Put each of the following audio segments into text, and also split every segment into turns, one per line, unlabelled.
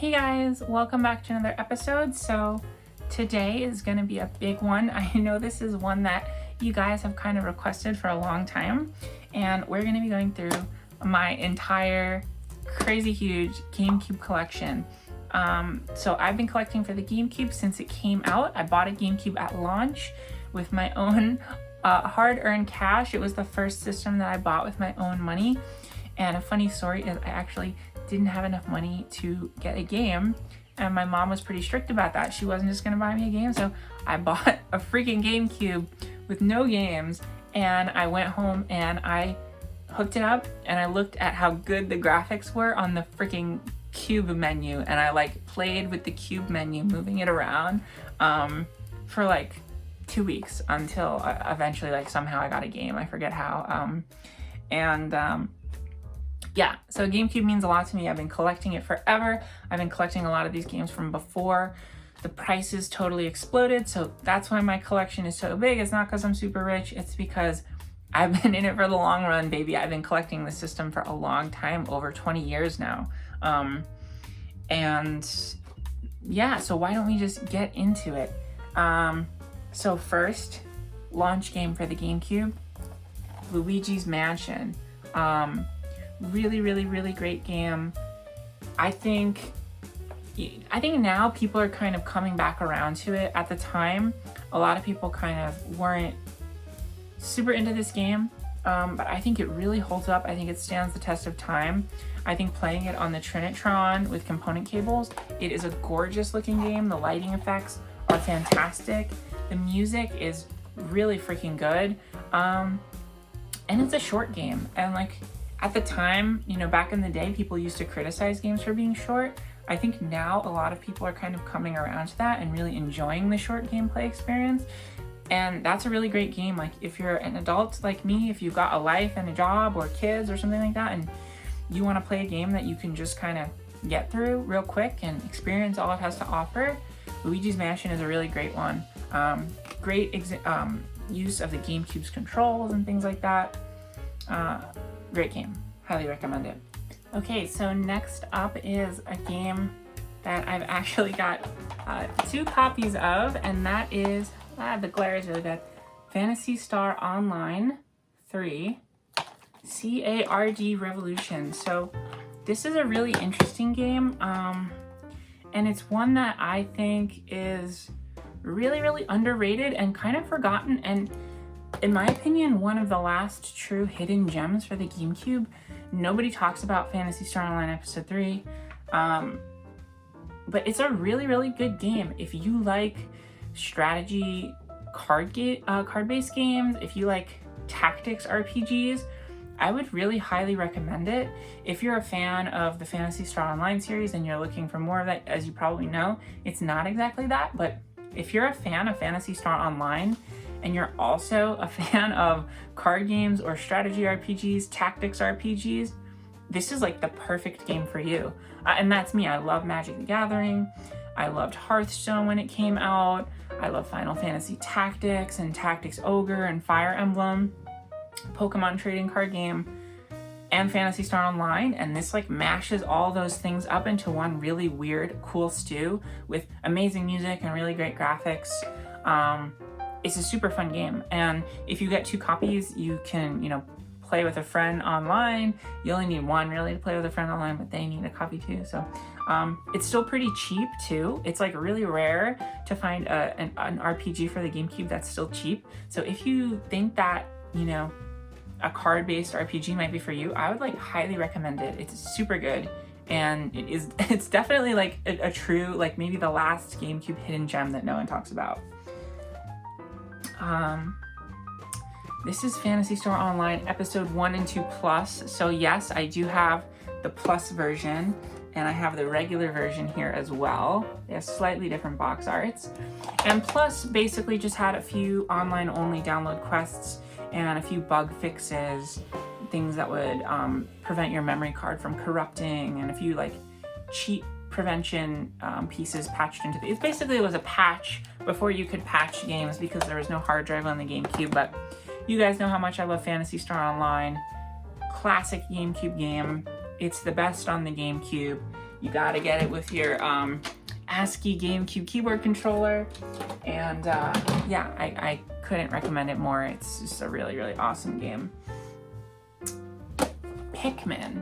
Hey guys, welcome back to another episode. So today is going to be a big one. I know this is one that you guys have kind of requested for a long time, and we're going to be going through my entire crazy huge GameCube collection. So I've been collecting for the GameCube since it came out. I bought a GameCube at launch with my own hard-earned cash. It was the first system that I bought with my own money. And a funny story is I actually didn't have enough money to get a game, and my mom was pretty strict about that. She wasn't just gonna buy me a game, so I bought a freaking GameCube with no games, and I went home and I hooked it up and I looked at how good the graphics were on the freaking cube menu, and I like played with the cube menu, moving it around for like 2 weeks until eventually like somehow I got a game. I forget how. Yeah, so GameCube means a lot to me. I've been collecting it forever. I've been collecting a lot of these games from before. The prices totally exploded, so that's why my collection is so big. It's not because I'm super rich, it's because I've been in it for the long run, baby. I've been collecting the system for a long time, over 20 years now. And yeah, so why don't we just get into it? So first, launch game for the GameCube, Luigis Mansion. Really great game. I think now people are kind of coming back around to it. At the time, a lot of people kind of weren't super into this game, but I think it really holds up. I think it stands the test of time. I think playing it on the Trinitron with component cables, it is a gorgeous looking game. The lighting effects are fantastic. The music is really freaking good. And it's a short game, and like, at the time, you know, back in the day, people used to criticize games for being short. I think now a lot of people are kind of coming around to that and really enjoying the short gameplay experience. And that's a really great game. Like, if you're an adult like me, if you've got a life and a job or kids or something like that, and you want to play a game that you can just kind of get through real quick and experience all it has to offer, Luigis Mansion is a really great one. Great use of the GameCube's controls and things like that. Great game. Highly recommend it. Okay, so next up is a game that I've actually got 2 copies of, and that is, the glare is really bad, Phantasy Star Online 3, CARD Revolution. So this is a really interesting game, and it's one that I think is really underrated and kind of forgotten, and in my opinion, one of the last true hidden gems for the GameCube. Nobody talks about Phantasy Star Online Episode 3, but it's a really good game. If you like strategy card-based games, if you like tactics RPGs, I would really highly recommend it. If you're a fan of the Phantasy Star Online series and you're looking for more of that, as you probably know, it's not exactly that, but if you're a fan of Phantasy Star Online, and you're also a fan of card games or strategy RPGs, tactics RPGs, this is like the perfect game for you. And that's me. I love Magic the Gathering. I loved Hearthstone when it came out. I love Final Fantasy Tactics and Tactics Ogre and Fire Emblem, Pokemon trading card game, and Phantasy Star Online. And this like mashes all those things up into one really weird, cool stew with amazing music and really great graphics. It's a super fun game, and if you get 2 copies, you can, you know, play with a friend online. You only need one really to play with a friend online, but they need a copy too. So it's still pretty cheap too. It's like really rare to find an RPG for the GameCube that's still cheap. So if you think that, you know, a card-based RPG might be for you, I would like highly recommend it. It's super good, and it's definitely like a true, like maybe the last GameCube hidden gem that no one talks about. This is Phantasy Star Online Episode 1 and 2 Plus. So yes, I do have the Plus version, and I have the regular version here as well. They have slightly different box arts. And Plus basically just had a few online-only download quests and a few bug fixes, things that would prevent your memory card from corrupting, and a few like cheat prevention pieces patched into it. Basically, it was a patch before you could patch games because there was no hard drive on the GameCube. But you guys know how much I love Phantasy Star Online. Classic GameCube game. It's the best on the GameCube. You gotta get it with your ASCII GameCube keyboard controller. And yeah, I couldn't recommend it more. It's just a really, really awesome game. Pikmin.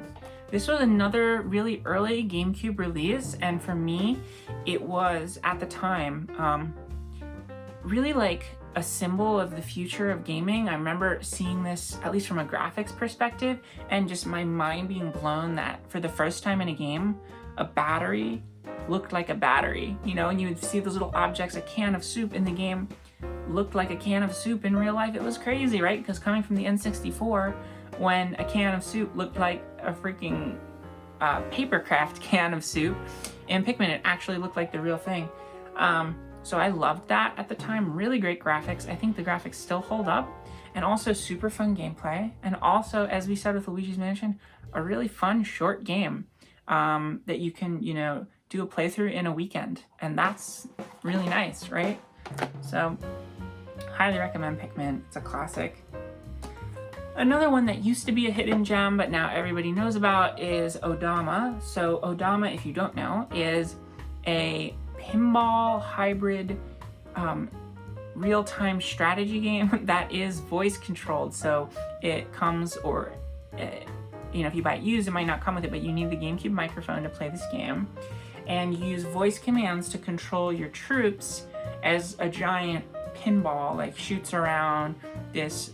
This was another really early GameCube release, and for me, it was, at the time, really like a symbol of the future of gaming. I remember seeing this, at least from a graphics perspective, and just my mind being blown that for the first time in a game, a battery looked like a battery, you know, and you would see those little objects. A can of soup in the game looked like a can of soup in real life. It was crazy, right? Because coming from the N64, when a can of soup looked like a freaking papercraft can of soup, in Pikmin it actually looked like the real thing. So I loved that at the time. Really great graphics. I think the graphics still hold up, and also super fun gameplay. And also, as we said with Luigis Mansion, a really fun short game that you can, you know, do a playthrough in a weekend, and that's really nice, right? So highly recommend Pikmin. It's a classic. Another one that used to be a hidden gem but now everybody knows about is Odama. So Odama, if you don't know, is a pinball hybrid real-time strategy game that is voice controlled. So it comes, or you know, if you buy it used, it might not come with it, but you need the GameCube microphone to play this game. And you use voice commands to control your troops as a giant pinball like shoots around this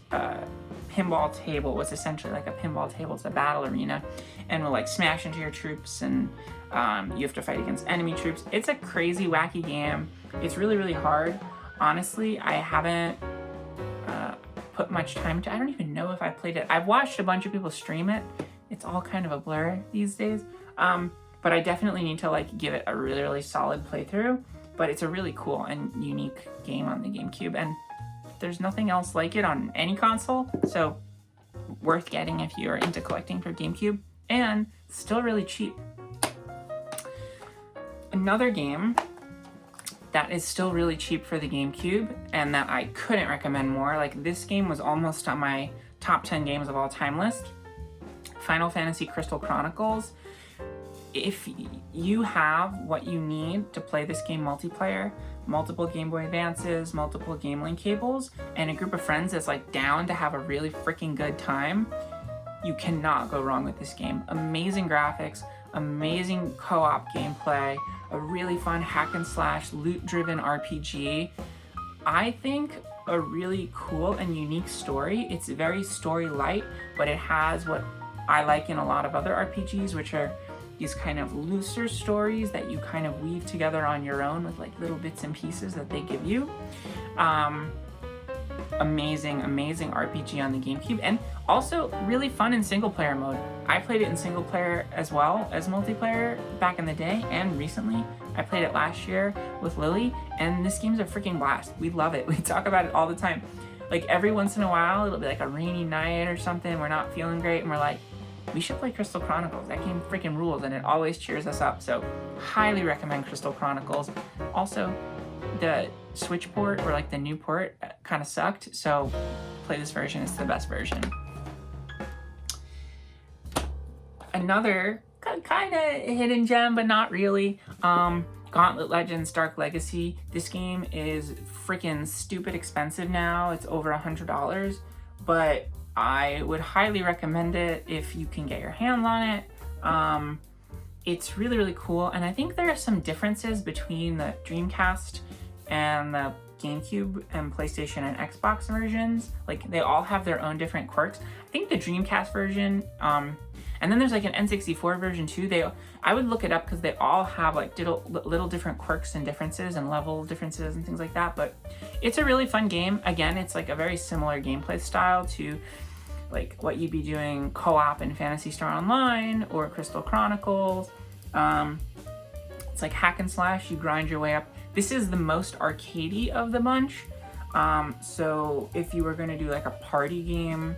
pinball table. Was essentially like a pinball table. It's a battle arena, and will like smash into your troops, and you have to fight against enemy troops. It's a crazy, wacky game. It's really, really hard. Honestly, I haven't put much time to. I don't even know if I played it. I've watched a bunch of people stream it. It's all kind of a blur these days. But I definitely need to like give it a really, really solid playthrough. But it's a really cool and unique game on the GameCube, and there's nothing else like it on any console, so worth getting if you're into collecting for GameCube, and still really cheap. Another game that is still really cheap for the GameCube, and that I couldn't recommend more, like this game was almost on my top 10 games of all time list, Final Fantasy Crystal Chronicles. If you have what you need to play this game multiplayer, multiple Game Boy Advances, multiple Game Link cables, and a group of friends that's like down to have a really freaking good time, you cannot go wrong with this game. Amazing graphics, amazing co-op gameplay, a really fun hack and slash loot-driven RPG. I think a really cool and unique story. It's very story light, but it has what I like in a lot of other RPGs, which are these kind of looser stories that you kind of weave together on your own with like little bits and pieces that they give you. Amazing RPG on the GameCube, and also really fun in single player mode. I played it in single player as well as multiplayer back in the day, and recently I played it last year with Lily, and this game's a freaking blast. We love it. We talk about it all the time. Like every once in a while, it'll be like a rainy night or something, we're not feeling great, and we're like, we should play Crystal Chronicles. That game freaking rules, and it always cheers us up. So highly recommend Crystal Chronicles. Also, the Switch port, or like the new port, kind of sucked. So play this version, it's the best version. Another kind of hidden gem, but not really. Gauntlet Legends Dark Legacy. This game is freaking stupid expensive now. It's over $100, but I would highly recommend it if you can get your hands on it. It's really, really cool, and I think there are some differences between the Dreamcast and the GameCube and PlayStation and Xbox versions. Like, they all have their own different quirks. I think the Dreamcast version, and then there's like an N64 version too. I would look it up because they all have like little different quirks and differences and level differences and things like that. But it's a really fun game. Again, it's like a very similar gameplay style to like what you'd be doing co-op in Phantasy Star Online or Crystal Chronicles. It's like hack and slash, you grind your way up. This is the most arcadey of the bunch. So if you were gonna do like a party game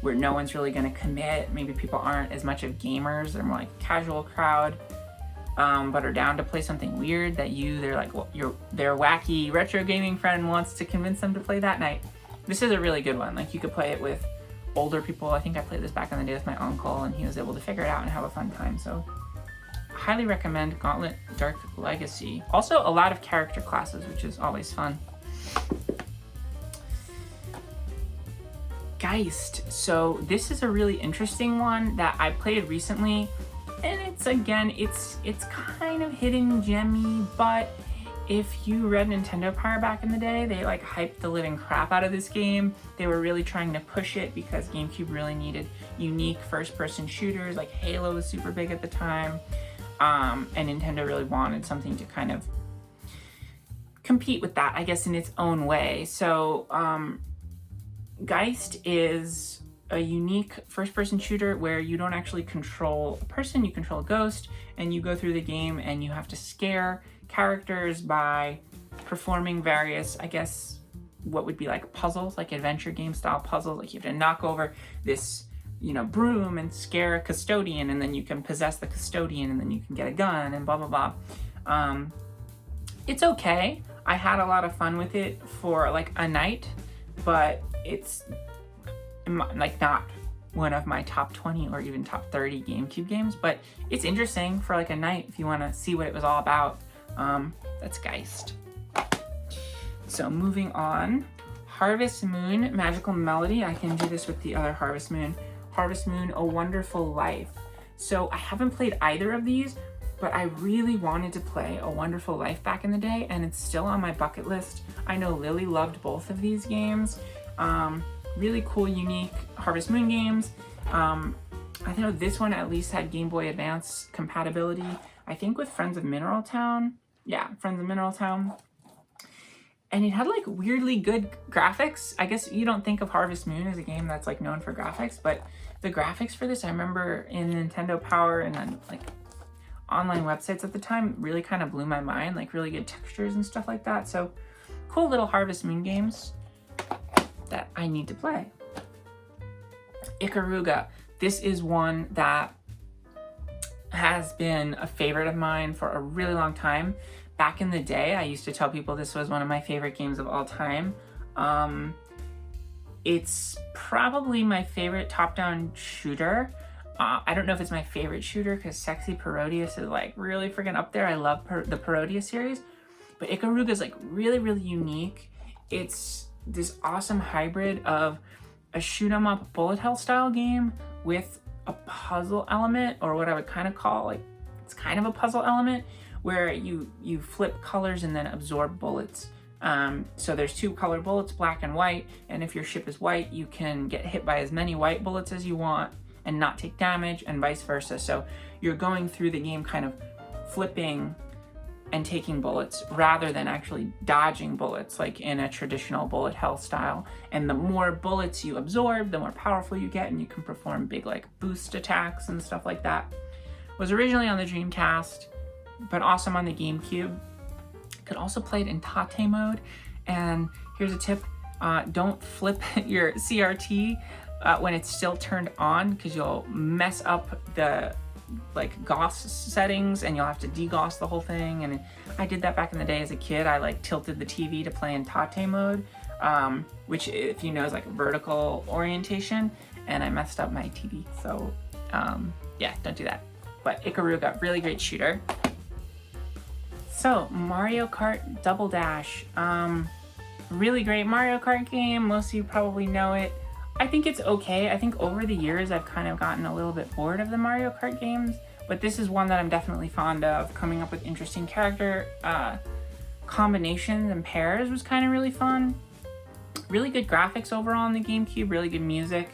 where no one's really gonna commit, maybe people aren't as much of gamers, they're more like a casual crowd, but are down to play something weird that their wacky retro gaming friend wants to convince them to play that night. This is a really good one. Like, you could play it with older people. I think I played this back in the day with my uncle, and he was able to figure it out and have a fun time. So highly recommend Gauntlet Dark Legacy. Also, a lot of character classes, which is always fun. Geist. So this is a really interesting one that I played recently, and it's kind of hidden gemmy, but if you read Nintendo Power back in the day, they like hyped the living crap out of this game. They were really trying to push it because GameCube really needed unique first-person shooters. Like Halo was super big at the time, and Nintendo really wanted something to kind of compete with that, I guess, in its own way. So Geist is a unique first-person shooter where you don't actually control a person, you control a ghost, and you go through the game and you have to scare characters by performing various, I guess, what would be like puzzles, like adventure game style puzzles. Like you have to knock over this, broom and scare a custodian, and then you can possess the custodian, and then you can get a gun and blah, blah, blah. It's okay. I had a lot of fun with it for like a night, but it's like not one of my top 20 or even top 30 GameCube games, but it's interesting for like a night if you want to see what it was all about. That's Geist. So moving on, Harvest Moon, Magical Melody. I can do this with the other Harvest Moon. Harvest Moon, A Wonderful Life. So I haven't played either of these, but I really wanted to play A Wonderful Life back in the day, and it's still on my bucket list. I know Lily loved both of these games. Really cool, unique Harvest Moon games. I know this one at least had Game Boy Advance compatibility, I think with Friends of Mineral Town. Yeah, Friends of Mineral Town. And it had like weirdly good graphics. I guess you don't think of Harvest Moon as a game that's like known for graphics, but the graphics for this, I remember in Nintendo Power and on like online websites at the time, really kind of blew my mind, like really good textures and stuff like that. So cool little Harvest Moon games that I need to play. Ikaruga. This is one that has been a favorite of mine for a really long time. Back in the day, I used to tell people this was one of my favorite games of all time. It's probably my favorite top-down shooter. I don't know if it's my favorite shooter because Sexy Parodius is like really freaking up there. I love the Parodius series, but Ikaruga is like really, really unique. It's this awesome hybrid of a shoot 'em up bullet hell style game with a puzzle element, or what I would kind of call like, it's kind of a puzzle element where you flip colors and then absorb bullets. So there's two color bullets, black and white, and if your ship is white, you can get hit by as many white bullets as you want and not take damage, and vice versa. So you're going through the game kind of flipping and taking bullets rather than actually dodging bullets like in a traditional bullet hell style. And the more bullets you absorb, the more powerful you get, and you can perform big like boost attacks and stuff like that. It was originally on the Dreamcast, but awesome on the GameCube. Could also play it in Tate mode. And here's a tip, don't flip your CRT when it's still turned on, because you'll mess up the like GOS settings and you'll have to degauss the whole thing. And I did that back in the day as a kid. I like tilted the TV to play in Tate mode, which if you know is like vertical orientation, and I messed up my TV. So yeah, don't do that. But Ikaruga, really great shooter. So Mario Kart Double Dash, really great Mario Kart game. Most of you probably know it. I think it's okay. I think over the years I've kind of gotten a little bit bored of the Mario Kart games, but this is one that I'm definitely fond of. Coming up with interesting character combinations and pairs was kind of really fun. Really good graphics overall on the GameCube, really good music.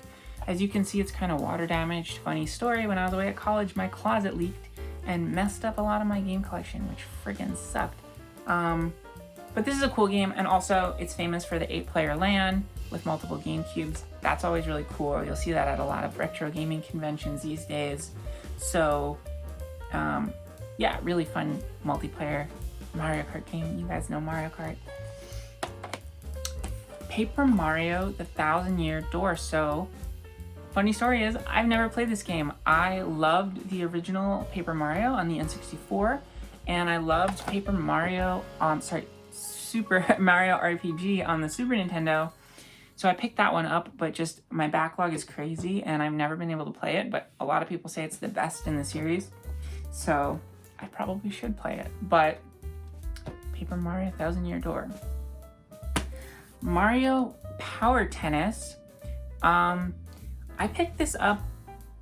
As you can see, it's kind of water damaged. Funny story, when I was away at college, my closet leaked and messed up a lot of my game collection, which friggin' sucked. But this is a cool game, and also it's famous for the 8-player LAN with multiple GameCubes. That's always really cool. You'll see that at a lot of retro gaming conventions these days. So yeah, really fun multiplayer Mario Kart game. You guys know Mario Kart. Paper Mario, The 1,000-Year Door. So funny story is, I've never played this game. I loved the original Paper Mario on the N64, and I loved Paper Mario, Super Mario RPG on the Super Nintendo. So I picked that one up, but just my backlog is crazy and I've never been able to play it, but a lot of people say it's the best in the series. So I probably should play it. But Paper Mario Thousand Year Door. Mario Power Tennis. I picked this up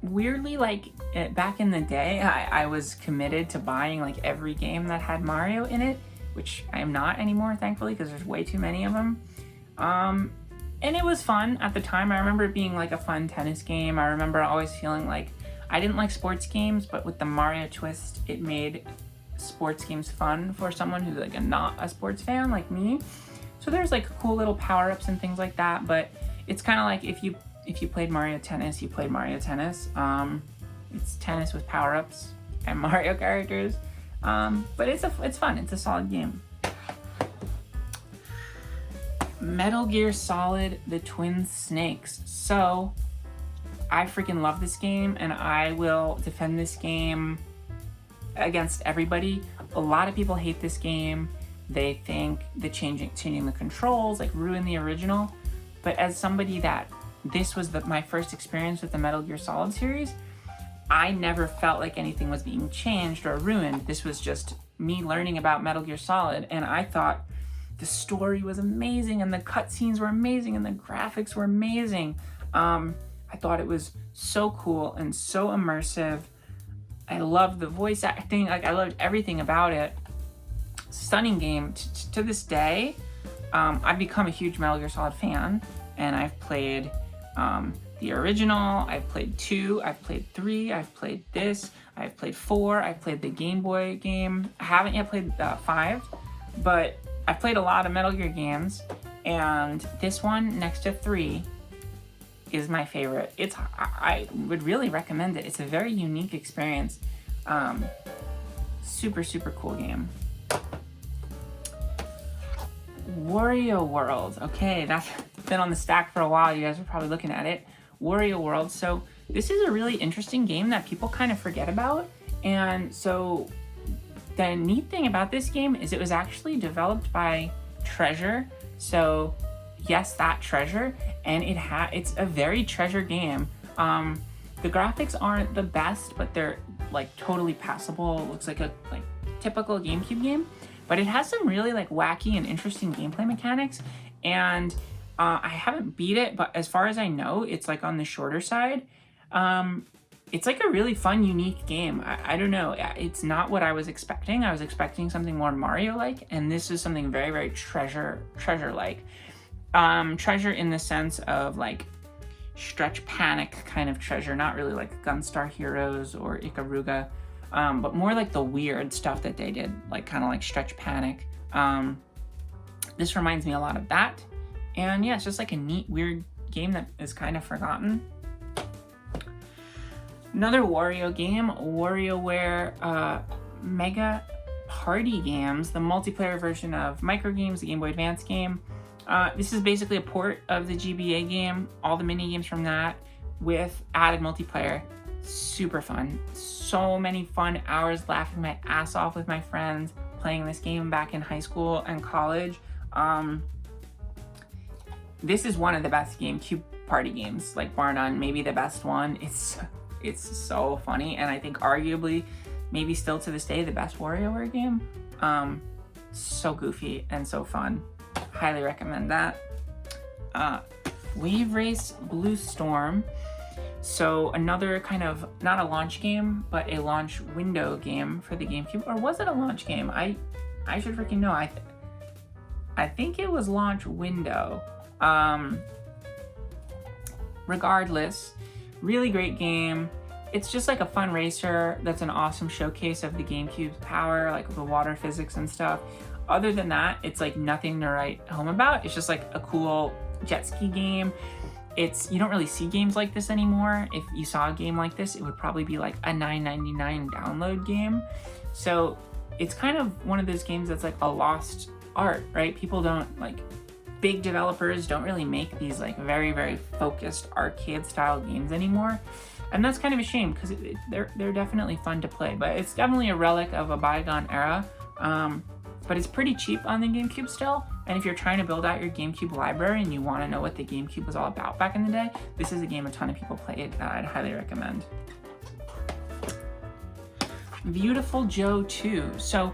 weirdly, like back in the day. I was committed to buying like every game that had Mario in it, which I am not anymore, thankfully, because there's way too many of them. And it was fun at the time. I remember it being like a fun tennis game. I remember always feeling like I didn't like sports games, but with the Mario twist, it made sports games fun for someone who's like not a sports fan like me. So there's like cool little power-ups and things like that, but it's kind of like if you played Mario Tennis, you played Mario Tennis. It's tennis with power-ups and Mario characters. But it's fun. It's a solid game. Metal Gear Solid: The Twin Snakes. So I freaking love this game, and I will defend this game against everybody. A lot of people hate this game. They think the changing the controls like ruined the original. But as somebody that this was my first experience with the Metal Gear Solid series, I never felt like anything was being changed or ruined. This was just me learning about Metal Gear Solid, and I thought the story was amazing, and the cutscenes were amazing, and the graphics were amazing. I thought it was so cool and so immersive. I loved the voice acting. Like, I loved everything about it. Stunning game. To this day, I've become a huge Metal Gear Solid fan, and I've played the original, I've played 2, I've played 3, I've played this, I've played 4, I've played the Game Boy game. I haven't yet played 5, but I've played a lot of Metal Gear games, and this one next to 3 is my favorite. I would really recommend it. It's a very unique experience. Super, super cool game. Wario World. Okay, that's been on the stack for a while. You guys are probably looking at it. Wario World. So this is a really interesting game that people kind of forget about. And so the neat thing about this game is it was actually developed by Treasure. So yes, that Treasure, and it's a very Treasure game. The graphics aren't the best, but they're like totally passable. It looks like a typical GameCube game, but it has some really like wacky and interesting gameplay mechanics. And I haven't beat it, but as far as I know, it's like on the shorter side. It's like a really fun, unique game. I don't know. It's not what I was expecting. I was expecting something more Mario-like, and this is something very, very Treasure-like. Treasure in the sense of like Stretch Panic kind of Treasure, not really like Gunstar Heroes or Ikaruga, but more like the weird stuff that they did, like kind of like Stretch Panic. This reminds me a lot of that. And yeah, it's just like a neat, weird game that is kind of forgotten. Another Wario game, WarioWare Mega Party Games, the multiplayer version of Micro Games, the Game Boy Advance game. This is basically a port of the GBA game, all the mini games from that with added multiplayer. Super fun. So many fun hours laughing my ass off with my friends playing this game back in high school and college. This is one of the best GameCube party games, like bar none, maybe the best one. It's so funny, and I think arguably, maybe still to this day, the best WarioWare game. So goofy and so fun. Highly recommend that. Wave Race Blue Storm. So another kind of, not a launch game, but a launch window game for the GameCube. Or was it a launch game? I should freaking know. I think it was launch window. Regardless, really great game. It's just like a fun racer that's an awesome showcase of the GameCube's power, like the water physics and stuff. Other than that, it's like nothing to write home about. It's just like a cool jet ski game. You don't really see games like this anymore. If you saw a game like this, it would probably be like a $9.99 download game. So it's kind of one of those games that's like a lost art, right? People don't like, big developers don't really make these like very, very focused arcade style games anymore. And that's kind of a shame because they're definitely fun to play, but it's definitely a relic of a bygone era. But it's pretty cheap on the GameCube still. And if you're trying to build out your GameCube library and you want to know what the GameCube was all about back in the day, this is a game a ton of people played that I'd highly recommend. Viewtiful Joe 2. So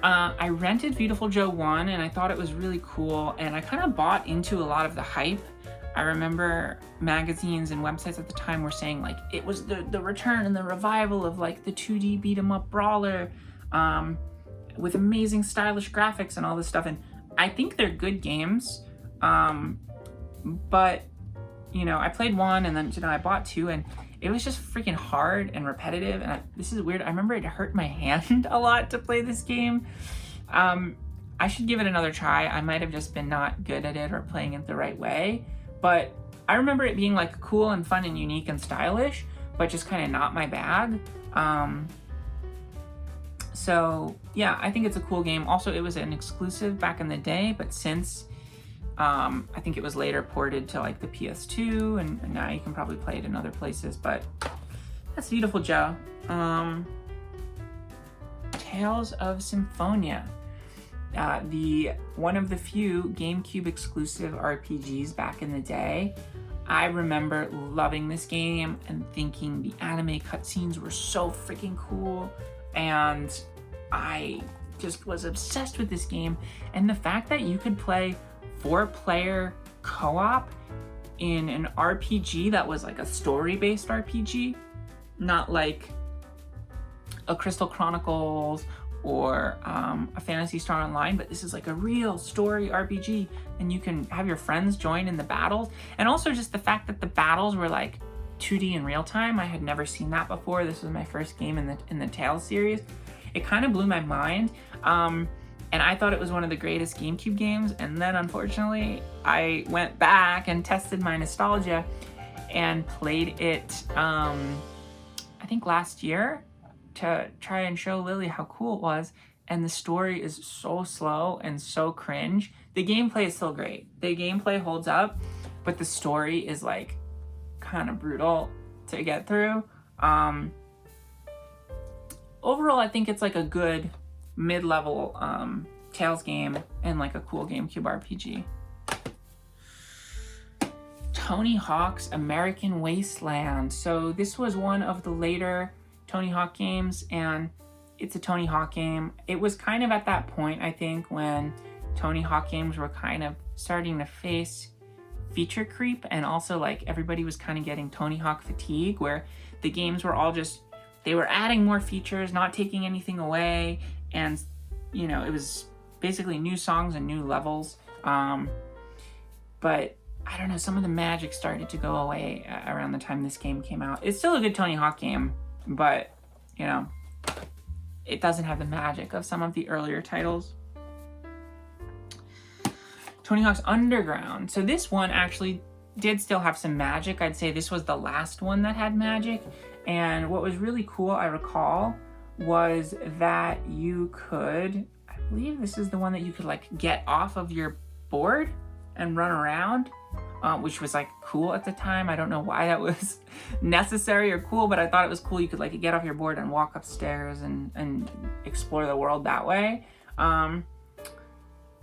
I rented Viewtiful Joe 1 and I thought it was really cool, and I kind of bought into a lot of the hype. I remember magazines and websites at the time were saying like it was the return and the revival of like the 2D beat 'em up brawler with amazing stylish graphics and all this stuff, and I think they're good games, but you know, I played 1 and then, you know, I bought 2 and it was just freaking hard and repetitive, and this is weird. I remember it hurt my hand a lot to play this game. I should give it another try. I might have just been not good at it or playing it the right way, but I remember it being like cool and fun and unique and stylish, but just kind of not my bag. So yeah, I think it's a cool game. Also, it was an exclusive back in the day, but since I think it was later ported to like the PS2, and now you can probably play it in other places, but that's Viewtiful Joe. Tales of Symphonia. The one of the few GameCube exclusive RPGs back in the day. I remember loving this game and thinking the anime cutscenes were so freaking cool, and I just was obsessed with this game. And the fact that you could play 4-player co-op in an RPG that was like a story-based RPG, not like a Crystal Chronicles or a Phantasy Star Online, but this is like a real story RPG, and you can have your friends join in the battles. And also just the fact that the battles were like 2D in real time. I had never seen that before. This was my first game in the Tales series. It kind of blew my mind. And I thought it was one of the greatest GameCube games, and then unfortunately I went back and tested my nostalgia and played it I think last year to try and show Lily how cool it was, and the story is so slow and so cringe. The gameplay is still great. The gameplay holds up, but the story is like kind of brutal to get through. Overall, I think it's like a good mid-level Tales game and like a cool GameCube RPG. Tony Hawk's American Wasteland. So this was one of the later Tony Hawk games, and it's a Tony Hawk game. It was kind of at that point, I think, when Tony Hawk games were kind of starting to face feature creep, and also like everybody was kind of getting Tony Hawk fatigue, where the games were all just, they were adding more features, not taking anything away, and you know, it was basically new songs and new levels. But I don't know, some of the magic started to go away around the time this game came out. It's still a good Tony Hawk game, but you know, it doesn't have the magic of some of the earlier titles. Tony Hawk's Underground. So this one actually did still have some magic. I'd say this was the last one that had magic. And what was really cool, I recall, was that you could, I believe this is the one that you could like get off of your board and run around, which was like cool at the time. I don't know why that was necessary or cool, but I thought it was cool. You could like get off your board and walk upstairs and explore the world that way.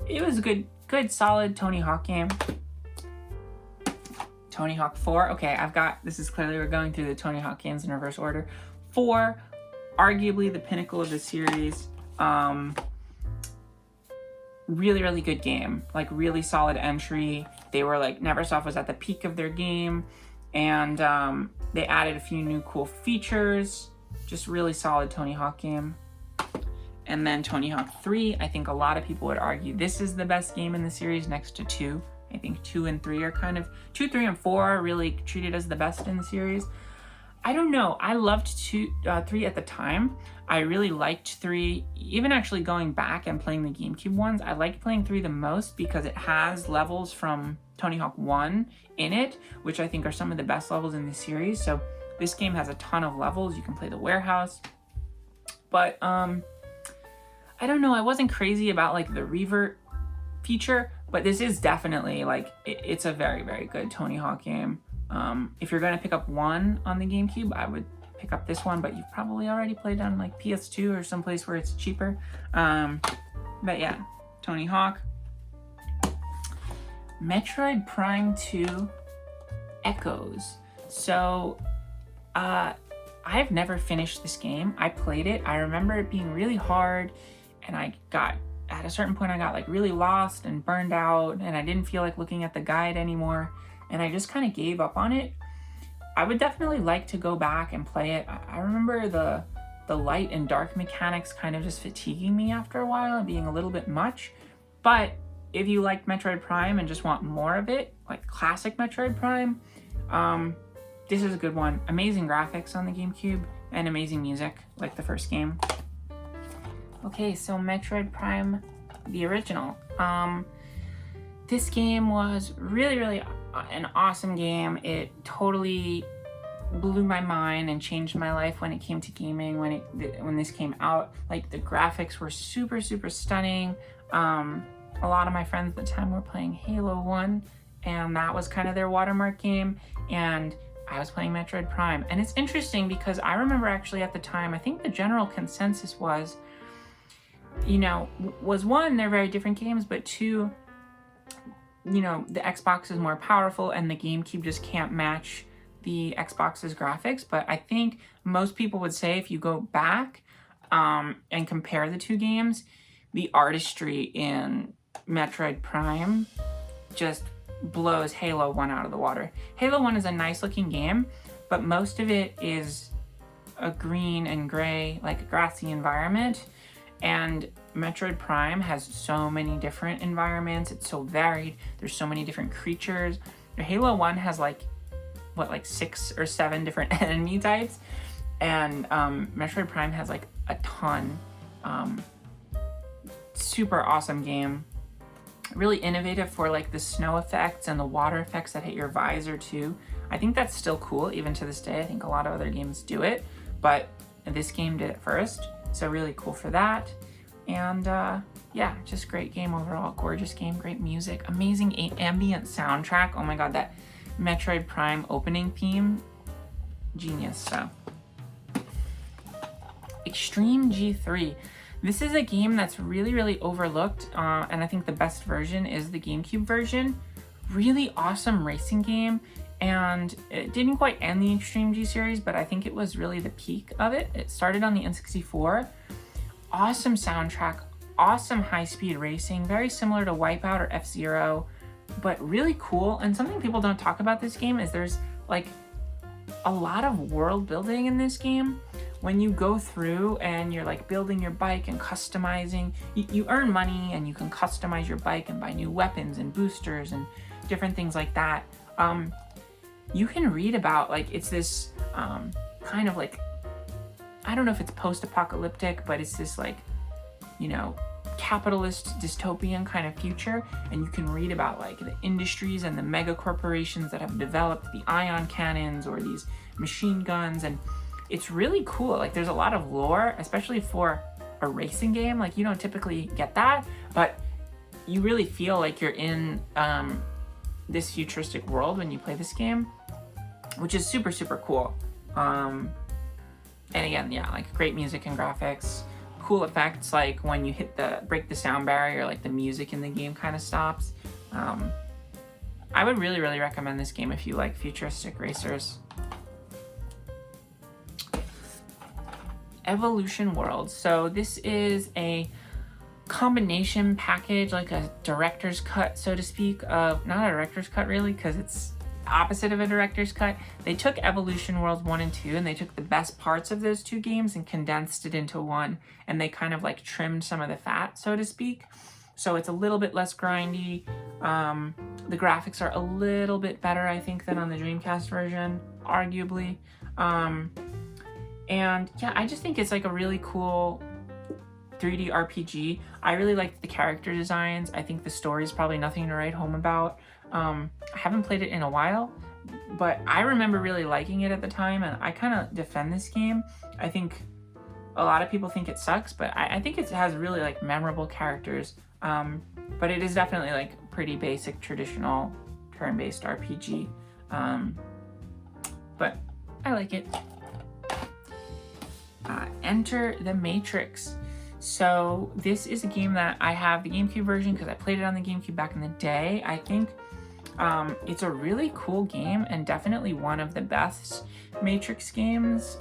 It was a good solid Tony Hawk game. Tony Hawk 4. Okay, this is clearly, we're going through the Tony Hawk games in reverse order. 4, arguably the pinnacle of the series. Really, really good game. Like really solid entry. They were like, Neversoft was at the peak of their game, and they added a few new cool features. Just really solid Tony Hawk game. And then Tony Hawk 3, I think a lot of people would argue this is the best game in the series next to 2. I think 2 and 3 are kind of, 2, 3, and 4 are really treated as the best in the series. I don't know. I loved 3 at the time. I really liked 3. Even actually going back and playing the GameCube ones, I liked playing 3 the most because it has levels from Tony Hawk 1 in it, which I think are some of the best levels in the series. So this game has a ton of levels. You can play the warehouse. But I don't know. I wasn't crazy about like the revert feature, but this is definitely like, it's a very, very good Tony Hawk game. If you're going to pick up one on the GameCube, I would pick up this one, but you've probably already played on like PS2 or someplace where it's cheaper. But yeah, Tony Hawk. Metroid Prime 2 Echoes. So I I've never finished this game. I played it. I remember it being really hard, and at a certain point I got like really lost and burned out, and I didn't feel like looking at the guide anymore, and I just kind of gave up on it. I would definitely like to go back and play it. I remember the light and dark mechanics kind of just fatiguing me after a while and being a little bit much. But if you like Metroid Prime and just want more of it, like classic Metroid Prime, this is a good one. Amazing graphics on the GameCube and amazing music, like the first game. Okay, so Metroid Prime, the original. This game was really an awesome game. It totally blew my mind and changed my life when it came to gaming. When this came out, like the graphics were super stunning. A lot of my friends at the time were playing Halo 1, and that was kind of their watermark game, and I was playing Metroid Prime. And it's interesting because I remember actually at the time, I think the general consensus was, was one, they're very different games, but two, the Xbox is more powerful and the GameCube just can't match the Xbox's graphics. But I think most people would say if you go back and compare the two games, the artistry in Metroid Prime just blows Halo 1 out of the water. Halo 1 is a nice looking game, but most of it is a green and gray, like a grassy environment. And Metroid Prime has so many different environments. It's so varied. There's so many different creatures. Halo 1 has like 6 or 7 different enemy types. And Metroid Prime has like a ton. Super awesome game. Really innovative for like the snow effects and the water effects that hit your visor too. I think that's still cool even to this day. I think a lot of other games do it, but this game did it first. So really cool for that. And yeah, just great game overall. Gorgeous game, great music, amazing ambient soundtrack. Oh my god, that Metroid Prime opening theme, genius. So Extreme G3. This is a game that's really overlooked, and I think the best version is the GameCube version. Really awesome racing game, and it didn't quite end the Extreme G series, but I think it was really the peak of it. It started on the N64. Awesome soundtrack, awesome high-speed racing, very similar to Wipeout or FZero, but really cool. And something people don't talk about this game is there's like a lot of world building in this game. When you go through and you're like building your bike and customizing, you earn money and you can customize your bike and buy new weapons and boosters and different things like that. You can read about like, it's this kind of like, I don't know if it's post-apocalyptic, but it's this like, capitalist dystopian kind of future. And you can read about like the industries and the mega corporations that have developed the ion cannons or these machine guns, and it's really cool. Like there's a lot of lore, especially for a racing game. Like you don't typically get that, but you really feel like you're in this futuristic world when you play this game, which is super cool. And again, yeah, like great music and graphics, cool effects, like when you break the sound barrier, like the music in the game kind of stops. I would really recommend this game if you like futuristic racers. Evolution World. So this is a combination package, like a director's cut, so to speak, of, not a director's cut really, because it's opposite of a director's cut. They took Evolution World 1 and 2 and they took the best parts of those two games and condensed it into one, and they kind of like trimmed some of the fat, so to speak. So it's a little bit less grindy. The graphics are a little bit better, I think, than on the Dreamcast version, arguably. And yeah, I just think it's like a really cool 3D RPG. I really liked the character designs. I think the story is probably nothing to write home about. I haven't played it in a while, but I remember really liking it at the time, and I kind of defend this game. I think a lot of people think it sucks, but I think it has really like memorable characters. But it is definitely like pretty basic, traditional turn-based RPG. But I like it. Enter the Matrix. So this is a game that I have the GameCube version because I played it on the GameCube back in the day. I think It's a really cool game and definitely one of the best Matrix games.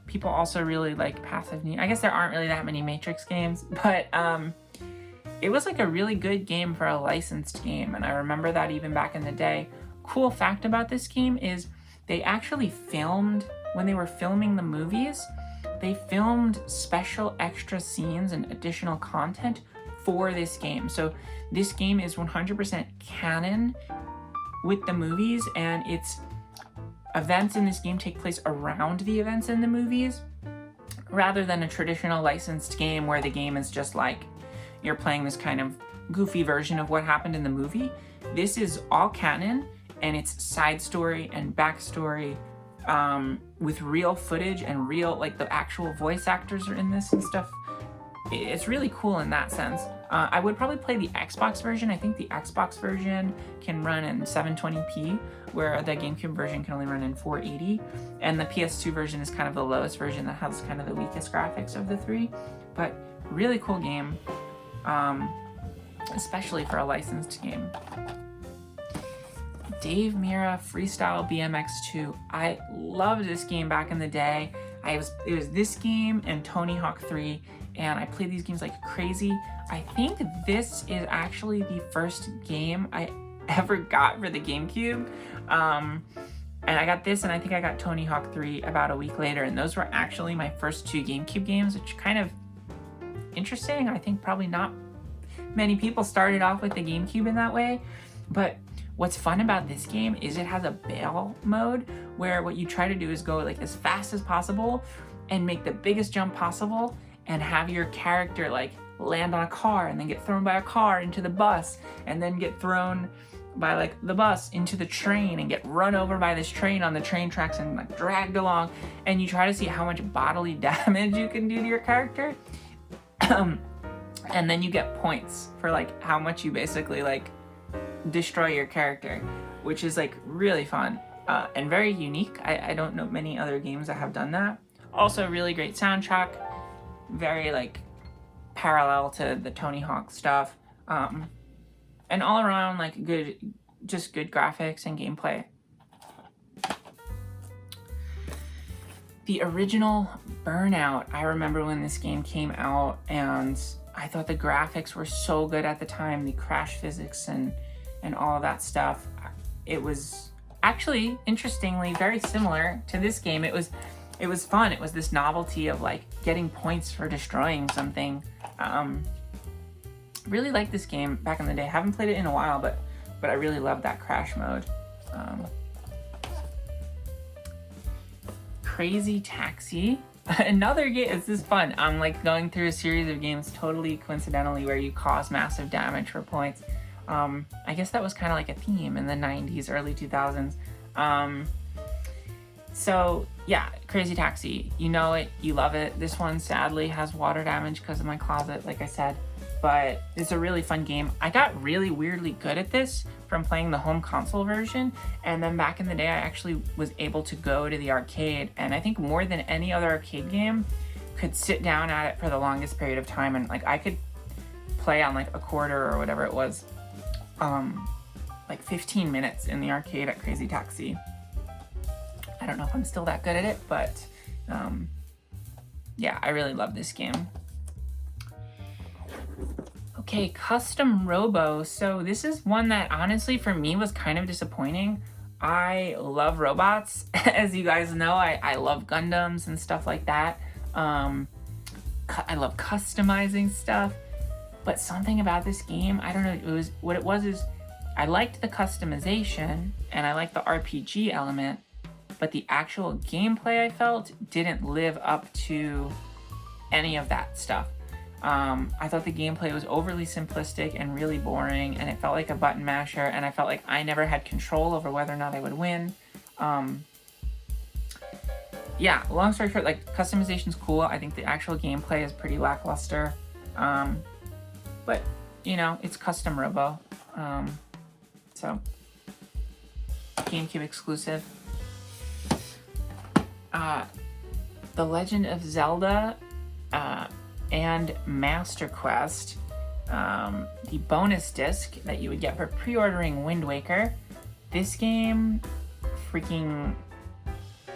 People also really like Path of Neo. I guess there aren't really that many Matrix games, but it was like a really good game for a licensed game, and I remember that even back in the day. Cool fact about this game is they actually filmed, when they were filming the movies, they filmed special extra scenes and additional content for this game. So this game is 100% canon with the movies, and its events in this game take place around the events in the movies, rather than a traditional licensed game where the game is just like you're playing this kind of goofy version of what happened in the movie. This is all canon, and it's side story and backstory with real footage and real, like, the actual voice actors are in this and stuff. It's really cool in that sense. I would probably play the Xbox version. I think the Xbox version can run in 720p, where the GameCube version can only run in 480. And the PS2 version is kind of the lowest version that has kind of the weakest graphics of the three. But really cool game, especially for a licensed game. Dave Mirra Freestyle BMX2. I loved this game back in the day. It was this game and Tony Hawk 3, and I played these games like crazy. I think this is actually the first game I ever got for the GameCube. And I got this, and I think I got Tony Hawk 3 about a week later, and those were actually my first two GameCube games, which kind of interesting. I think probably not many people started off with the GameCube in that way, but what's fun about this game is it has a bail mode where what you try to do is go like as fast as possible and make the biggest jump possible and have your character like land on a car and then get thrown by a car into the bus and then get thrown by like the bus into the train and get run over by this train on the train tracks and like dragged along, and you try to see how much bodily damage you can do to your character. And then you get points for like how much you basically like destroy your character, which is like really fun and very unique. I don't know many other games that have done that. Also really great soundtrack, very like parallel to the Tony Hawk stuff, and all around like good graphics and gameplay. The original Burnout, I remember when this game came out, and I thought the graphics were so good at the time, the crash physics and all of that stuff. It was actually, interestingly, very similar to this game. It was fun. It was this novelty of like getting points for destroying something. Really liked this game back in the day. Haven't played it in a while, but I really loved that crash mode. Crazy Taxi. Another game. This is fun. I'm like going through a series of games totally coincidentally where you cause massive damage for points. I guess that was kind of like a theme in the 90s, early 2000s. So yeah, Crazy Taxi, you know it, you love it. This one sadly has water damage because of my closet, like I said, but it's a really fun game. I got really weirdly good at this from playing the home console version, and then back in the day I actually was able to go to the arcade, and I think more than any other arcade game could sit down at it for the longest period of time, and like I could play on like a quarter or whatever it was, like 15 minutes in the arcade at Crazy Taxi. I don't know if I'm still that good at it, but yeah, I really love this game. Okay, Custom Robo. So this is one that honestly for me was kind of disappointing. I love robots. As you guys know, I love Gundams and stuff like that. I love customizing stuff, but something about this game, I don't know, what it was is I liked the customization and I liked the RPG element, but the actual gameplay I felt didn't live up to any of that stuff. I thought the gameplay was overly simplistic and really boring, and it felt like a button masher, and I felt like I never had control over whether or not I would win. Yeah, long story short, like, customization's cool. I think the actual gameplay is pretty lackluster. But, you know, it's Custom Robo. So, GameCube exclusive. The Legend of Zelda and Master Quest. the bonus disc that you would get for pre-ordering Wind Waker. This game freaking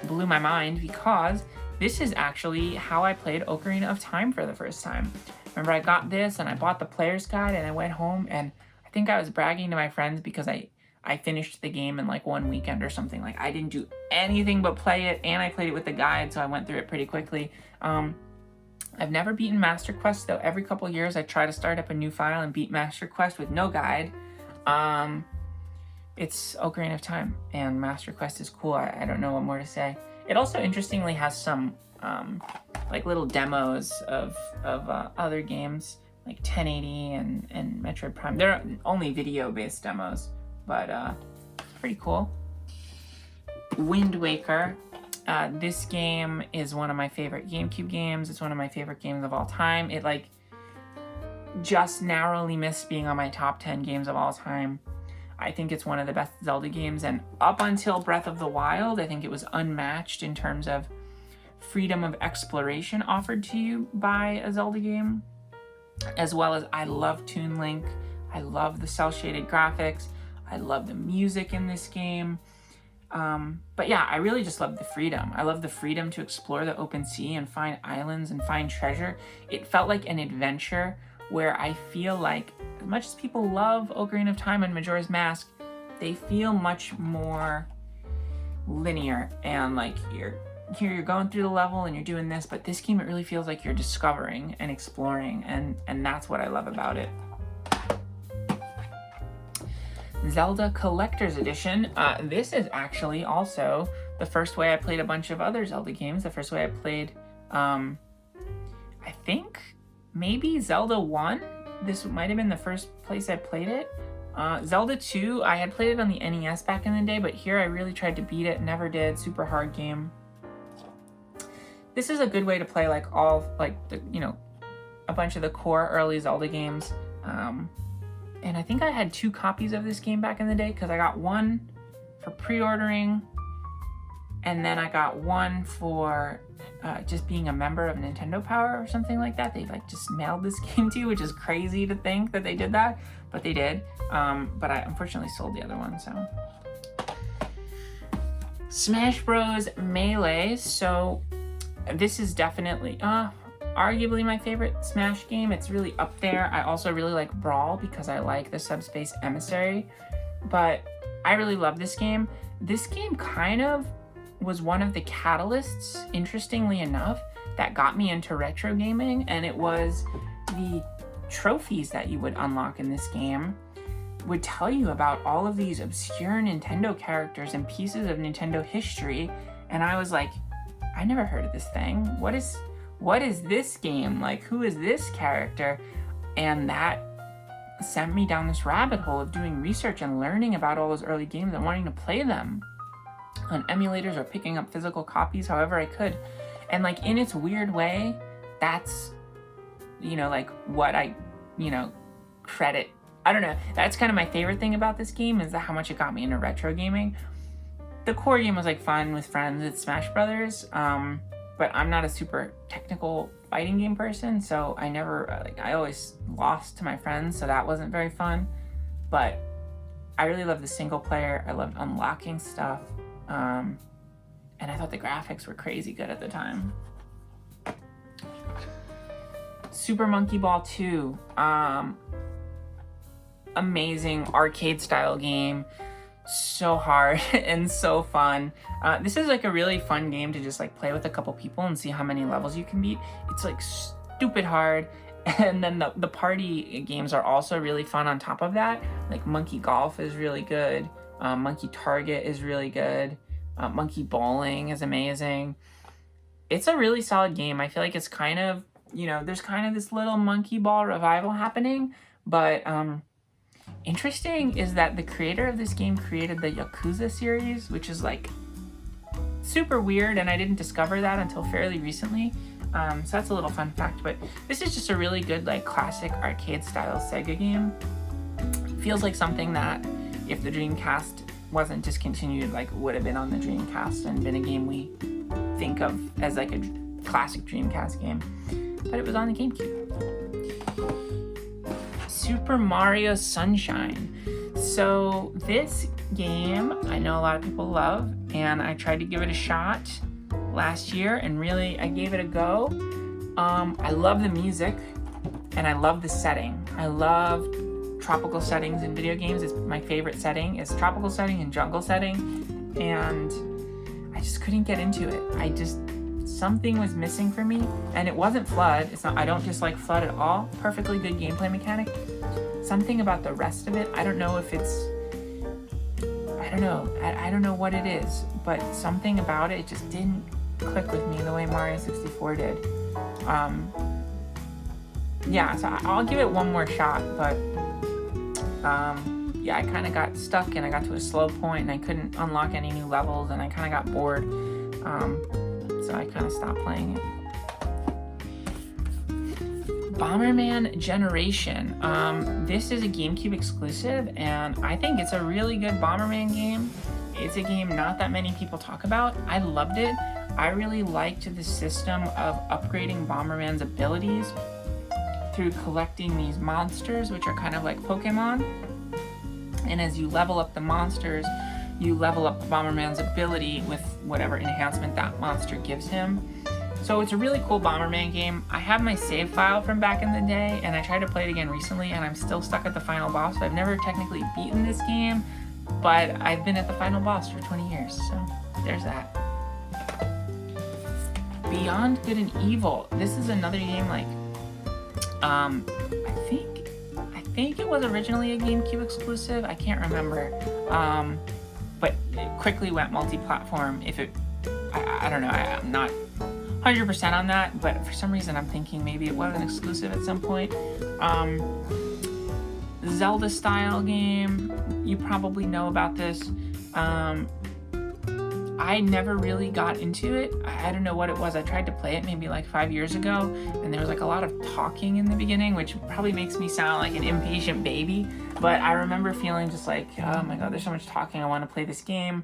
blew my mind because this is actually how I played Ocarina of Time for the first time. Remember, I got this and I bought the player's guide and I went home and I think I was bragging to my friends because I finished the game in like one weekend or something. Like, I didn't do anything but play it, and I played it with the guide, so I went through it pretty quickly. I've never beaten Master Quest, though. Every couple years I try to start up a new file and beat Master Quest with no guide. It's Ocarina of Time, and Master Quest is cool. I don't know what more to say. It also interestingly has some like little demos of other games, like 1080 and Metroid Prime. They're only video-based demos, but pretty cool. Wind Waker. This game is one of my favorite GameCube games. It's one of my favorite games of all time. It like just narrowly missed being on my top 10 games of all time. I think it's one of the best Zelda games, and up until Breath of the Wild, I think it was unmatched in terms of freedom of exploration offered to you by a Zelda game, as well as I love Toon Link. I love the cel-shaded graphics. I love the music in this game. But yeah, I really just love the freedom. I love the freedom to explore the open sea and find islands and find treasure. It felt like an adventure where I feel like, as much as people love Ocarina of Time and Majora's Mask, they feel much more linear, and like you're going through the level and you're doing this, but this game, it really feels like you're discovering and exploring, and that's what I love about it. Zelda Collector's Edition. This is actually also the first way I played a bunch of other Zelda games. The first way I played, I think maybe Zelda 1. This might have been the first place I played it. Zelda 2, I had played it on the NES back in the day, but here I really tried to beat it, never did. Super hard game. This is a good way to play like all, like, the, you know, a bunch of the core early Zelda games. And I think I had 2 copies of this game back in the day, because I got one for pre-ordering, and then I got one for just being a member of Nintendo Power or something like that. They like just mailed this game to you, which is crazy to think that they did that, but they did. But I unfortunately sold the other one, so. Smash Bros. Melee. So this is definitely, arguably my favorite Smash game. It's really up there. I also really like Brawl because I like the Subspace Emissary, but I really love this game. This game kind of was one of the catalysts, interestingly enough, that got me into retro gaming, and it was the trophies that you would unlock in this game would tell you about all of these obscure Nintendo characters and pieces of Nintendo history, and I was like, I never heard of this thing. What is this game? Like, who is this character? And that sent me down this rabbit hole of doing research and learning about all those early games and wanting to play them on emulators or picking up physical copies however I could. And like, in its weird way, that's, you know, like what I, you know, credit. I don't know. That's kind of my favorite thing about this game, is that how much it got me into retro gaming. The core game was like fun with friends. It's Smash Brothers. But I'm not a super technical fighting game person, so I never, I always lost to my friends, so that wasn't very fun. But I really loved the single player. I loved unlocking stuff. And I thought the graphics were crazy good at the time. Super Monkey Ball 2. Amazing arcade style game. So hard and so fun. This is like a really fun game to just like play with a couple people and see how many levels you can beat. It's like stupid hard, and then the party games are also really fun on top of that. Like Monkey Golf is really good. Monkey Target is really good. Monkey Bowling is amazing. It's a really solid game. I feel like it's kind of, you know, there's kind of this little Monkey Ball revival happening, but interesting is that the creator of this game created the Yakuza series, which is like super weird, and I didn't discover that until fairly recently. So that's a little fun fact, but this is just a really good like classic arcade style Sega game. Feels like something that if the Dreamcast wasn't discontinued, like would have been on the Dreamcast and been a game we think of as like a classic Dreamcast game, but it was on the GameCube. Super Mario Sunshine. So this game, I know a lot of people love, and I tried to give it a shot last year, and really, I gave it a go. I love the music, and I love the setting. I love tropical settings in video games. It's my favorite setting is tropical setting and jungle setting, and I just couldn't get into it. Something was missing for me, and it wasn't FLUDD. It's not. I don't dislike FLUDD at all. Perfectly good gameplay mechanic. Something about the rest of it, I don't know if it's, I don't know. I don't know what it is, but something about it just didn't click with me the way Mario 64 did. Yeah, so I'll give it one more shot, but yeah, I kind of got stuck and I got to a slow point and I couldn't unlock any new levels and I kind of got bored, so I kind of stopped playing it. Bomberman Generation. This is a GameCube exclusive, and I think it's a really good Bomberman game. It's a game not that many people talk about. I loved it. I really liked the system of upgrading Bomberman's abilities through collecting these monsters, which are kind of like Pokemon. And as you level up the monsters, you level up Bomberman's ability with whatever enhancement that monster gives him. So it's a really cool Bomberman game. I have my save file from back in the day, and I tried to play it again recently, and I'm still stuck at the final boss. So I've never technically beaten this game, but I've been at the final boss for 20 years, so there's that. Beyond Good and Evil. This is another game like, I think it was originally a GameCube exclusive. I can't remember, but it quickly went multi-platform. I don't know. I'm not 100% on that, but for some reason I'm thinking maybe it was an exclusive at some point. Zelda style game. You probably know about this. I never really got into it. I don't know what it was. I tried to play it maybe like 5 years ago, and there was like a lot of talking in the beginning, which probably makes me sound like an impatient baby, but I remember feeling just like, oh my god, there's so much talking, I want to play this game,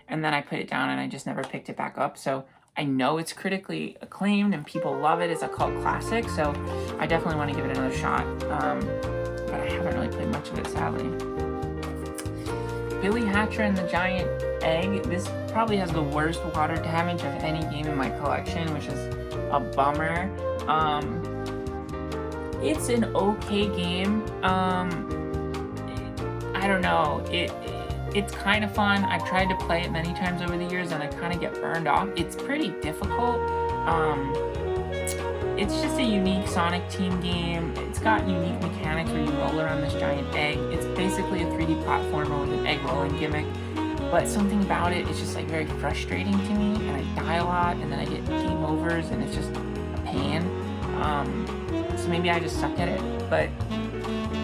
and then I put it down and I just never picked it back up. So I know it's critically acclaimed and people love it. It's a cult classic, so I definitely want to give it another shot, but I haven't really played much of it, sadly. Billy Hatcher and the Giant Egg. This probably has the worst water damage of any game in my collection, which is a bummer. It's an okay game. I don't know. It's kind of fun. I've tried to play it many times over the years and I kind of get burned off. It's pretty difficult. It's just a unique Sonic Team game. It's got unique mechanics where you roll around this giant egg. It's basically a 3D platformer with an egg rolling gimmick. But something about it is just like very frustrating to me, and I die a lot, and then I get game overs, and it's just a pain. So maybe I just suck at it, but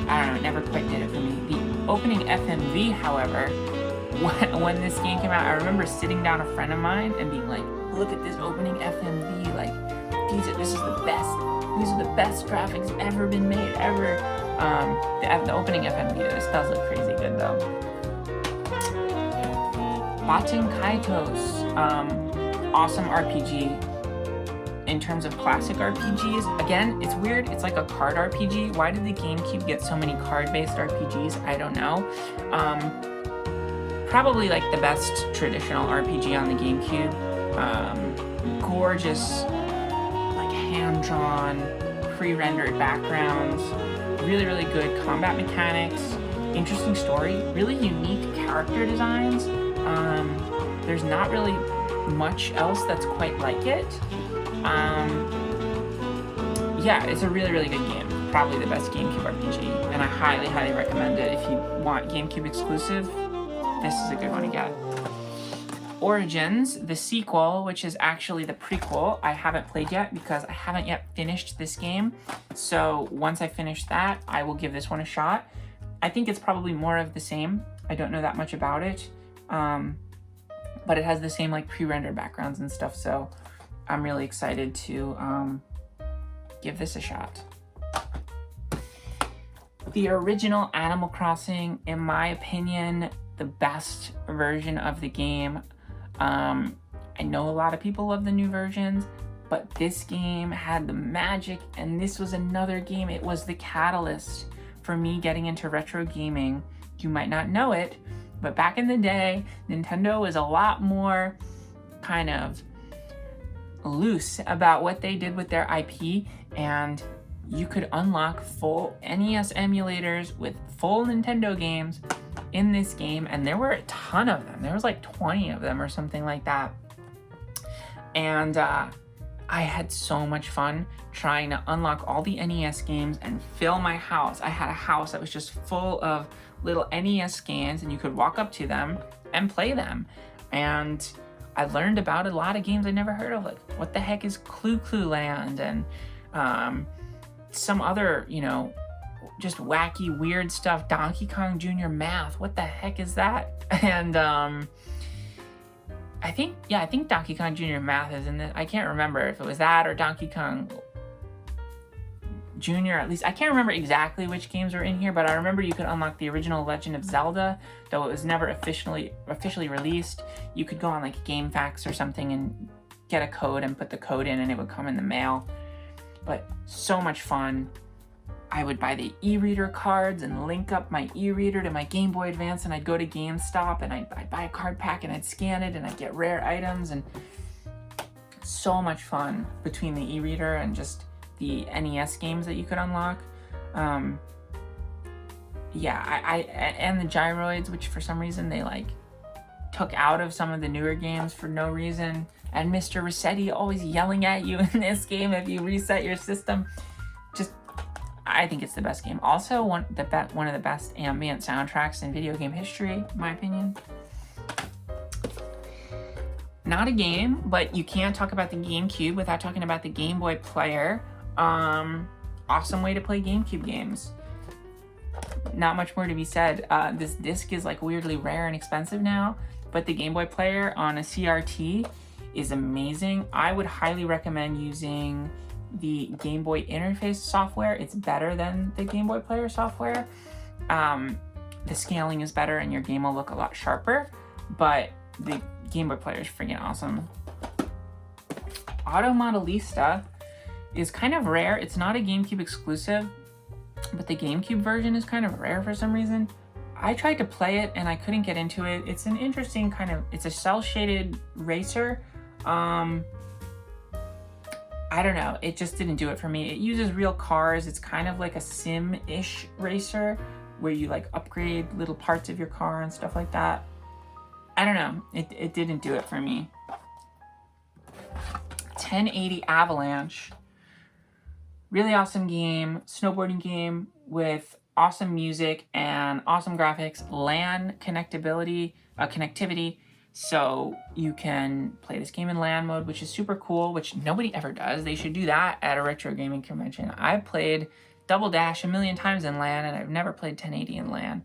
I don't know, it never quite did it for me. The opening FMV, however, when this game came out, I remember sitting down a friend of mine and being like, look at this opening FMV, like, these are the best graphics ever been made, ever. The opening FMV, this does look crazy good though. Baten Kaitos, awesome RPG. In terms of classic RPGs, again, it's weird, it's like a card RPG. Why did the GameCube get so many card-based RPGs? I don't know. Probably like the best traditional RPG on the GameCube. Gorgeous, like hand-drawn, pre-rendered backgrounds, really, really good combat mechanics, interesting story, really unique character designs. There's not really much else that's quite like it. Yeah, it's a really, really good game. Probably the best GameCube RPG, and I highly, highly recommend it. If you want GameCube exclusive, this is a good one to get. Origins, the sequel, which is actually the prequel, I haven't played yet because I haven't yet finished this game. So once I finish that, I will give this one a shot. I think it's probably more of the same. I don't know that much about it. But it has the same like pre-rendered backgrounds and stuff, so I'm really excited to give this a shot. The original Animal Crossing, in my opinion, the best version of the game. I know a lot of people love the new versions, but this game had the magic, and this was another game. It was the catalyst for me getting into retro gaming. You might not know it, but back in the day, Nintendo was a lot more kind of loose about what they did with their IP, and you could unlock full NES emulators with full Nintendo games in this game, and there were a ton of them. There was like 20 of them or something like that. And I had so much fun trying to unlock all the NES games and fill my house. I had a house that was just full of little NES games, and you could walk up to them and play them. And I learned about a lot of games I never heard of, like what the heck is Clue Land, and some other, you know, just wacky, weird stuff. Donkey Kong Jr. Math, what the heck is that? And I think Donkey Kong Jr. Math is in it. I can't remember if it was that or Donkey Kong Jr. At least I can't remember exactly which games were in here, but I remember you could unlock the original Legend of Zelda, though it was never officially released. You could go on like GameFAQs or something and get a code and put the code in, and it would come in the mail. But so much fun. I would buy the e-reader cards and link up my e-reader to my Game Boy Advance, and I'd go to GameStop and I'd buy a card pack and I'd scan it and I'd get rare items, and so much fun between the e-reader and just the NES games that you could unlock. And the gyroids, which for some reason they like took out of some of the newer games for no reason, and Mr. Rossetti always yelling at you in this game if you reset your system. Just, I think it's the best game. Also, one of the best ambient soundtracks in video game history, in my opinion. Not a game, but you can't talk about the GameCube without talking about the Game Boy Player. Awesome way to play GameCube games. Not much more to be said. This disc is like weirdly rare and expensive now, but the Game Boy Player on a CRT is amazing. I would highly recommend using the Game Boy interface software. It's better than the Game Boy Player software. The scaling is better and your game will look a lot sharper, but the Game Boy Player is freaking awesome. Modelista is kind of rare. It's not a GameCube exclusive, but the GameCube version is kind of rare for some reason. I tried to play it and I couldn't get into it. It's an interesting kind of, it's a cel-shaded racer. I don't know, it just didn't do it for me. It uses real cars. It's kind of like a sim-ish racer where you like upgrade little parts of your car and stuff like that. I don't know, it didn't do it for me. 1080 Avalanche. Really awesome game, snowboarding game with awesome music and awesome graphics, LAN connectivity, so you can play this game in LAN mode, which is super cool, which nobody ever does. They should do that at a retro gaming convention. I've played Double Dash a million times in LAN, and I've never played 1080 in LAN.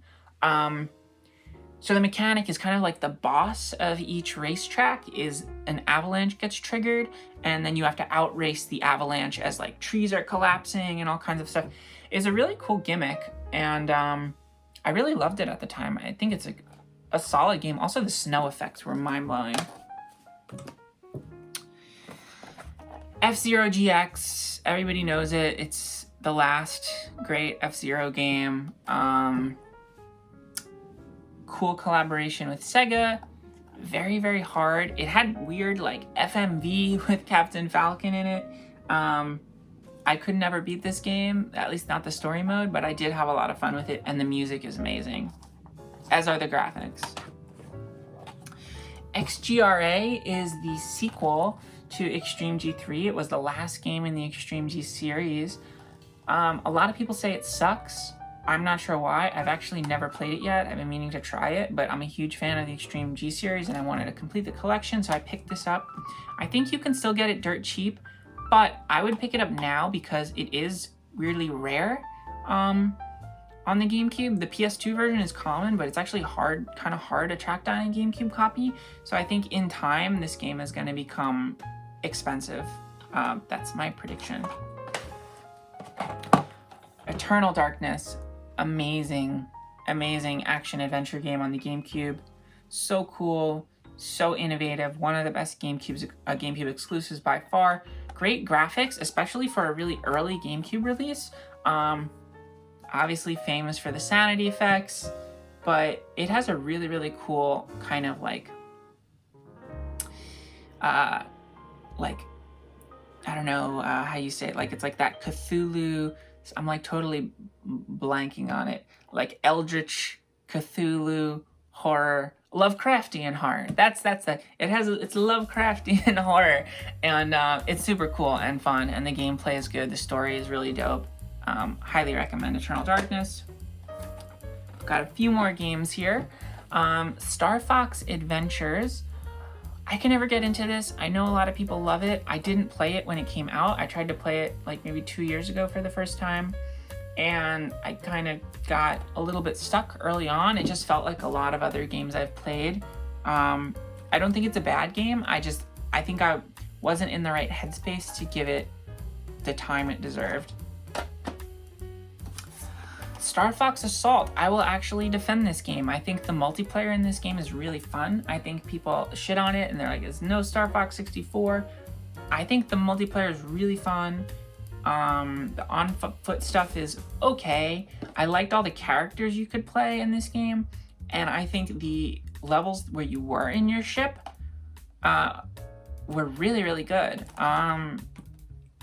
So the mechanic is kind of like the boss of each racetrack is an avalanche gets triggered, and then you have to outrace the avalanche as like trees are collapsing and all kinds of stuff. It's a really cool gimmick, and I really loved it at the time. I think it's a solid game. Also, the snow effects were mind-blowing. FZero GX, everybody knows it. It's the last great FZero game. Cool collaboration with Sega. Very, very hard. It had weird like FMV with Captain Falcon in it. I could never beat this game, at least not the story mode, but I did have a lot of fun with it, and the music is amazing, as are the graphics. Xgra is the sequel to Extreme G3. It was the last game in the Extreme G series. A lot of people say it sucks. I'm not sure why. I've actually never played it yet. I've been meaning to try it, but I'm a huge fan of the Extreme G series and I wanted to complete the collection, so I picked this up. I think you can still get it dirt cheap, but I would pick it up now because it is weirdly rare on the GameCube. The PS2 version is common, but it's actually kind of hard to track down a GameCube copy. So I think in time, this game is going to become expensive. That's my prediction. Eternal Darkness. Amazing action adventure game on the GameCube. So cool, so innovative. One of the best GameCube exclusives by far. Great graphics, especially for a really early GameCube release. I obviously famous for the sanity effects, but it has a really, really cool kind of like I don't know how you say it, like it's like that Cthulhu, I'm like totally blanking on it, like Eldritch Cthulhu horror, Lovecraftian horror. It's Lovecraftian horror, and it's super cool and fun, and the gameplay is good. The story is really dope. Highly recommend Eternal Darkness. Got a few more games here. Star Fox Adventures. I can never get into this. I know a lot of people love it. I didn't play it when it came out. I tried to play it like maybe 2 years ago for the first time, and I kind of got a little bit stuck early on. It just felt like a lot of other games I've played. I don't think it's a bad game. I think I wasn't in the right headspace to give it the time it deserved. Star Fox Assault. I will actually defend this game. I think the multiplayer in this game is really fun. I think people shit on it and they're like, "It's no Star Fox 64." I think the multiplayer is really fun. The on-foot stuff is okay. I liked all the characters you could play in this game, and I think the levels where you were in your ship were really, really good.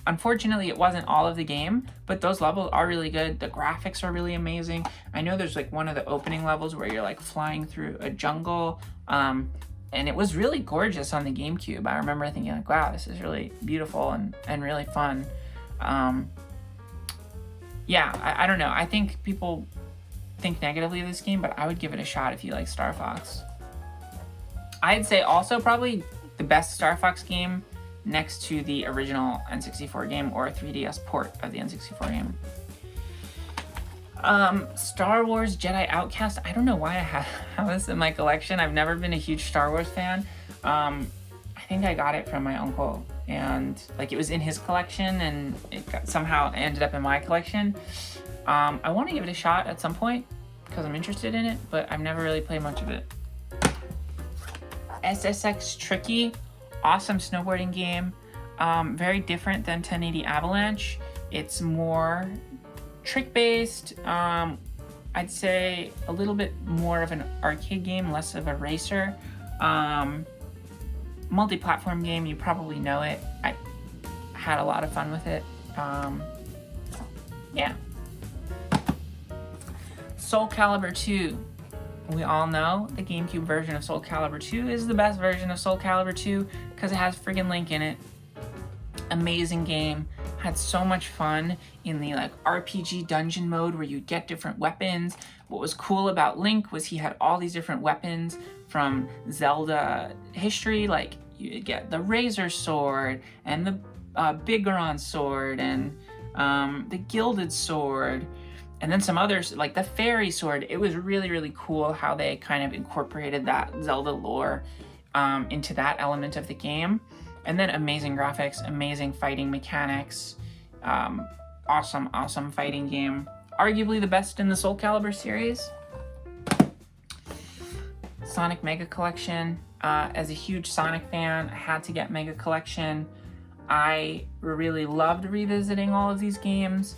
Unfortunately, it wasn't all of the game, but those levels are really good. The graphics are really amazing. I know there's like one of the opening levels where you're like flying through a jungle, and it was really gorgeous on the GameCube. I remember thinking like, wow, this is really beautiful and really fun. Yeah, I don't know. I think people think negatively of this game, but I would give it a shot if you like Star Fox. I'd say also probably the best Star Fox game next to the original N64 game or a 3DS port of the N64 game. Star Wars Jedi Outcast. I don't know why I have this in my collection. I've never been a huge Star Wars fan. I think I got it from my uncle, and like it was in his collection, and it somehow ended up in my collection. I want to give it a shot at some point because I'm interested in it, but I've never really played much of it. SSX Tricky. Awesome snowboarding game. Very different than 1080 Avalanche. It's more trick-based. I'd say a little bit more of an arcade game, less of a racer. Multi-platform game, you probably know it. I had a lot of fun with it. Yeah. Soul Calibur 2. We all know the GameCube version of Soul Calibur 2 is the best version of Soul Calibur 2 because it has friggin' Link in it. Amazing game. Had so much fun in the like RPG dungeon mode where you get different weapons. What was cool about Link was he had all these different weapons from Zelda history. Like you get the Razor Sword and the Bigoron Sword and the Gilded Sword. And then some others, like the Fairy Sword. It was really, really cool how they kind of incorporated that Zelda lore into that element of the game. And then amazing graphics, amazing fighting mechanics. Awesome fighting game. Arguably the best in the Soul Calibur series. Sonic Mega Collection. As a huge Sonic fan, I had to get Mega Collection. I really loved revisiting all of these games.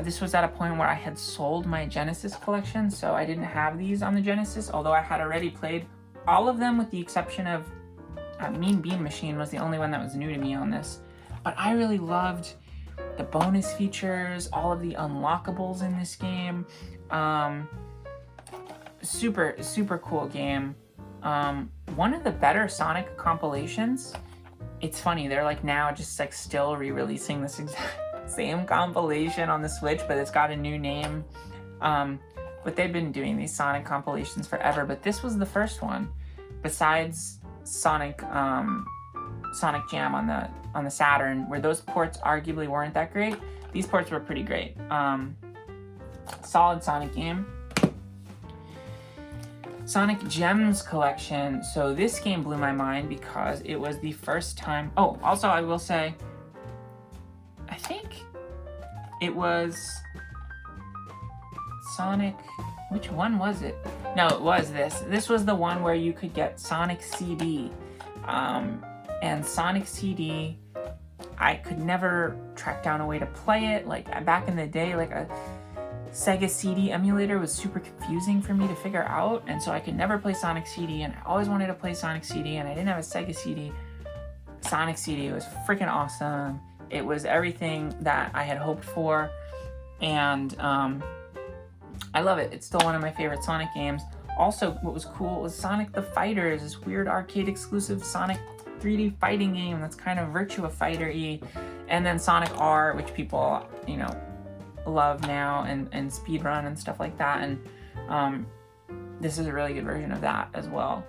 This was at a point where I had sold my Genesis collection, so I didn't have these on the Genesis, although I had already played all of them with the exception of Mean Bean Machine was the only one that was new to me on this. But I really loved the bonus features, all of the unlockables in this game. Super cool game. One of the better Sonic compilations. It's funny, they're like now just like still re-releasing this exact same compilation on the Switch, but it's got a new name. But they've been doing these Sonic compilations forever, but this was the first one. Besides Sonic Jam on the Saturn, where those ports arguably weren't that great, these ports were pretty great. Solid Sonic game. Sonic Gems collection. So this game blew my mind because it was the first time. Oh, also I will say, I think it was Sonic. Which one was it? No, it was this. This was the one where you could get Sonic CD. And Sonic CD, I could never track down a way to play it. Like back in the day, like a Sega CD emulator was super confusing for me to figure out, and so I could never play Sonic CD, and I always wanted to play Sonic CD, and I didn't have a Sega CD. Sonic CD was freaking awesome. It was everything that I had hoped for, and I love it. It's still one of my favorite Sonic games. Also, what was cool was Sonic the Fighter is this weird arcade exclusive Sonic 3D fighting game that's kind of Virtua Fighter-y. And then Sonic R, which people, you know, love now, and speedrun and stuff like that. And this is a really good version of that as well.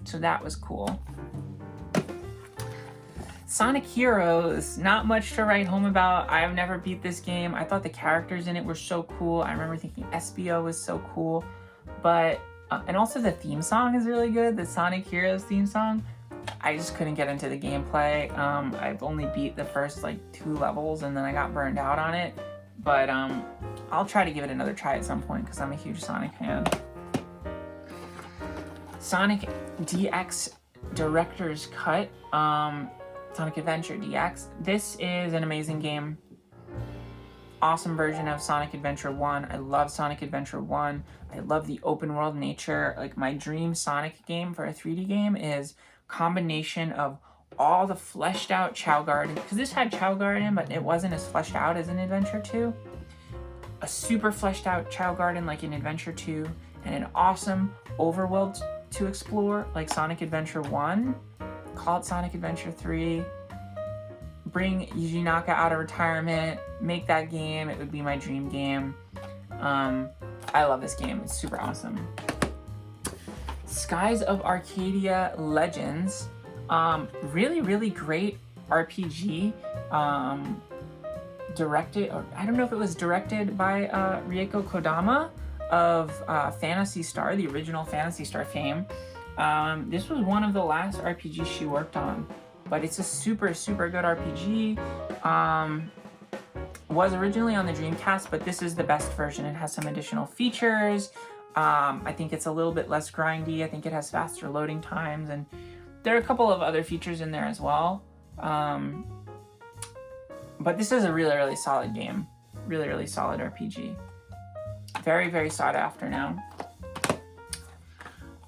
So that was cool. Sonic Heroes, not much to write home about. I've never beat this game. I thought the characters in it were so cool. I remember thinking SBO was so cool. But, and also the theme song is really good, the Sonic Heroes theme song. I just couldn't get into the gameplay. I've only beat the first like 2 levels and then I got burned out on it. But I'll try to give it another try at some point because I'm a huge Sonic fan. Sonic DX Director's Cut, Sonic Adventure DX. This is an amazing game. Awesome version of Sonic Adventure 1. I love Sonic Adventure 1. I love the open world nature. Like, my dream Sonic game for a 3D game is combination of all the fleshed out Chow Garden, because this had Chow Garden, but it wasn't as fleshed out as in Adventure 2. A super fleshed out Chow Garden like in Adventure 2, and an awesome overworld to explore like Sonic Adventure 1. Call it Sonic Adventure 3. Bring Yuji Naka out of retirement, make that game. It would be my dream game. I love this game. It's super awesome. Skies of Arcadia Legends. Really, really great RPG. Directed, or I don't know if it was directed by Rieko Kodama of Phantasy Star, the original Phantasy Star fame. This was one of the last RPGs she worked on, but it's a super, super good RPG. Was originally on the Dreamcast, but this is the best version. It has some additional features. I think it's a little bit less grindy. I think it has faster loading times, and there are a couple of other features in there as well. But this is a really, really solid game. Really, really solid RPG. Very, very sought after now.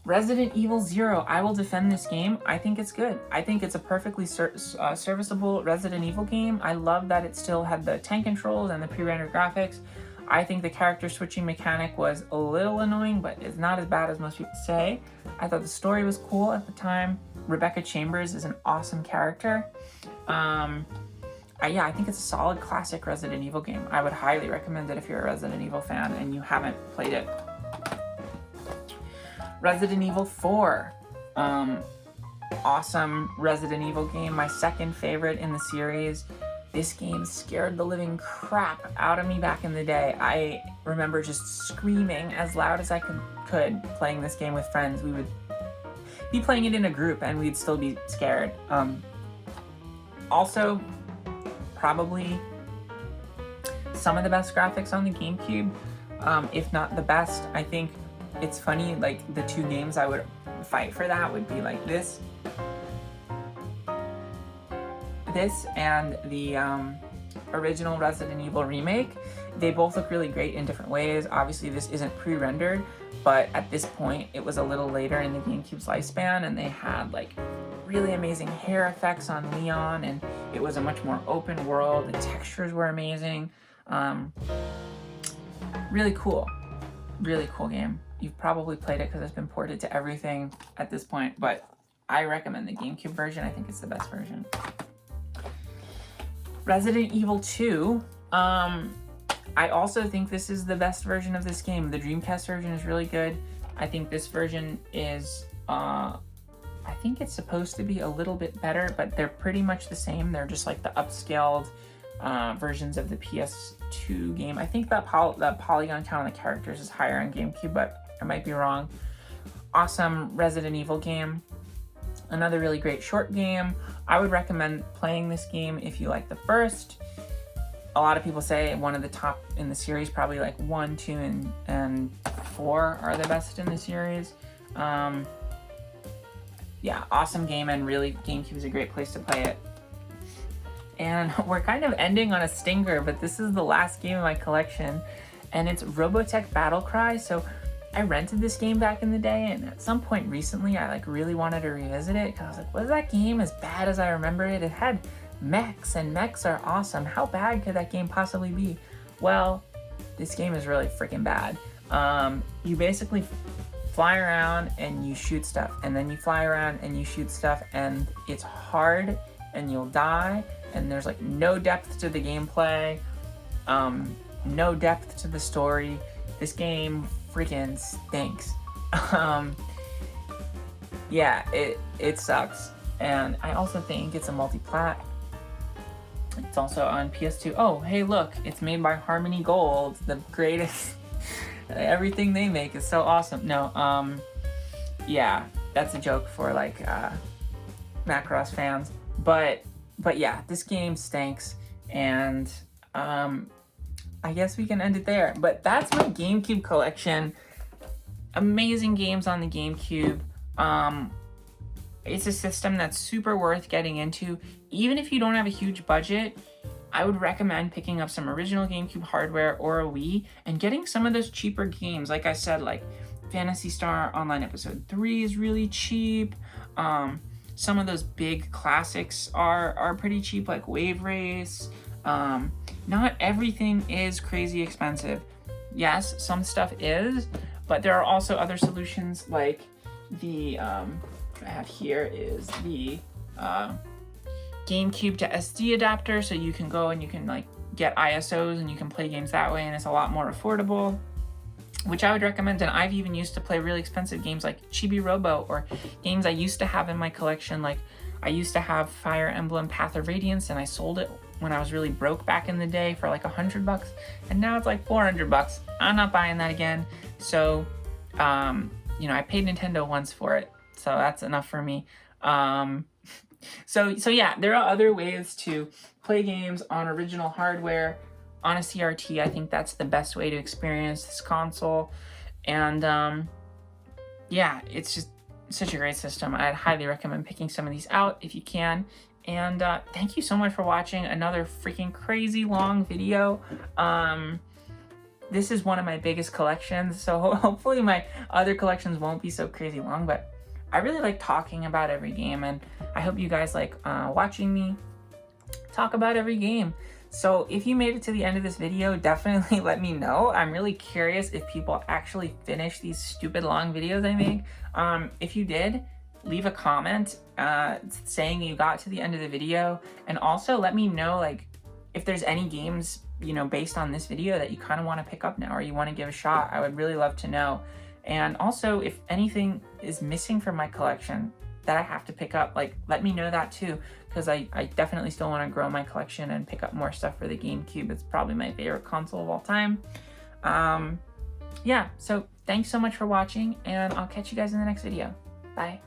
Resident Evil Zero. I will defend this game. I think it's good. I think it's a perfectly serviceable Resident Evil game. I love that it still had the tank controls and the pre-rendered graphics. I think the character switching mechanic was a little annoying, but it's not as bad as most people say. I thought the story was cool at the time. Rebecca Chambers is an awesome character. Yeah, I think it's a solid classic Resident Evil game. I would highly recommend it if you're a Resident Evil fan and you haven't played it. Resident Evil 4. Awesome Resident Evil game. My second favorite in the series. This game scared the living crap out of me back in the day. I remember just screaming as loud as I could playing this game with friends. We would be playing it in a group and we'd still be scared. Also, probably some of the best graphics on the GameCube, if not the best. I think it's funny, like, the 2 games I would fight for that would be like this and the original Resident Evil remake. They both look really great in different ways. Obviously this isn't pre-rendered, but at this point it was a little later in the GameCube's lifespan, and they had like really amazing hair effects on Leon, and it was a much more open world. The textures were amazing. Really cool game. You've probably played it because it's been ported to everything at this point, but I recommend the GameCube version. I think it's the best version. Resident Evil 2. I also think this is the best version of this game. The Dreamcast version is really good. I think this version is, I think it's supposed to be a little bit better, but they're pretty much the same. They're just like the upscaled versions of the PS2 game. I think that the polygon count on the characters is higher on GameCube, but I might be wrong. Awesome Resident Evil game. Another really great short game. I would recommend playing this game if you like the first. A lot of people say one of the top in the series, probably like 1, 2, and 4 are the best in the series. Yeah, awesome game, and really GameCube is a great place to play it. And we're kind of ending on a stinger, but this is the last game in my collection, and it's Robotech Battle Cry. So I rented this game back in the day, and at some point recently I like really wanted to revisit it because I was like, was that game as bad as I remember it? It had mechs, and mechs are awesome. How bad could that game possibly be? Well, this game is really freaking bad. You basically fly around and you shoot stuff, and then you fly around and you shoot stuff, and it's hard and you'll die, and there's like no depth to the gameplay, no depth to the story. This game freaking stinks. Yeah, it sucks. And I also think it's a multi-plat. It's also on PS2. Oh, hey, look, it's made by Harmony Gold, the greatest. Everything they make is so awesome. No, yeah, that's a joke for like Macross fans. But yeah, this game stinks, and I guess we can end it there. But that's my GameCube collection. Amazing games on the GameCube. It's a system that's super worth getting into. Even if you don't have a huge budget, I would recommend picking up some original GameCube hardware or a Wii and getting some of those cheaper games. Like I said, like Phantasy Star Online Episode 3 is really cheap. Some of those big classics are pretty cheap, like Wave Race. Not everything is crazy expensive. Yes, some stuff is, but there are also other solutions, like the I have here is the GameCube to SD adapter, so you can go and you can like get ISOs and you can play games that way, and it's a lot more affordable, which I would recommend. And I've even used to play really expensive games like Chibi Robo, or games I used to have in my collection. Like I used to have Fire Emblem Path of Radiance, and I sold it when I was really broke back in the day for like $100, and now it's like $400. I'm not buying that again. So you know, I paid Nintendo once for it, so that's enough for me. So yeah, there are other ways to play games on original hardware on a CRT. I think that's the best way to experience this console. And yeah, it's just such a great system. I'd highly recommend picking some of these out if you can. And thank you so much for watching another freaking crazy long video. This is one of my biggest collections, so hopefully my other collections won't be so crazy long, but I really like talking about every game, and I hope you guys like watching me talk about every game. So if you made it to the end of this video, definitely let me know. I'm really curious if people actually finish these stupid long videos I make. If you did, leave a comment saying you got to the end of the video, and also let me know like if there's any games, you know, based on this video that you kind of want to pick up now or you want to give a shot. I would really love to know. And also, if anything is missing from my collection that I have to pick up, like, let me know that too, because I definitely still want to grow my collection and pick up more stuff for the GameCube. It's probably my favorite console of all time. Yeah, so thanks so much for watching, and I'll catch you guys in the next video. Bye.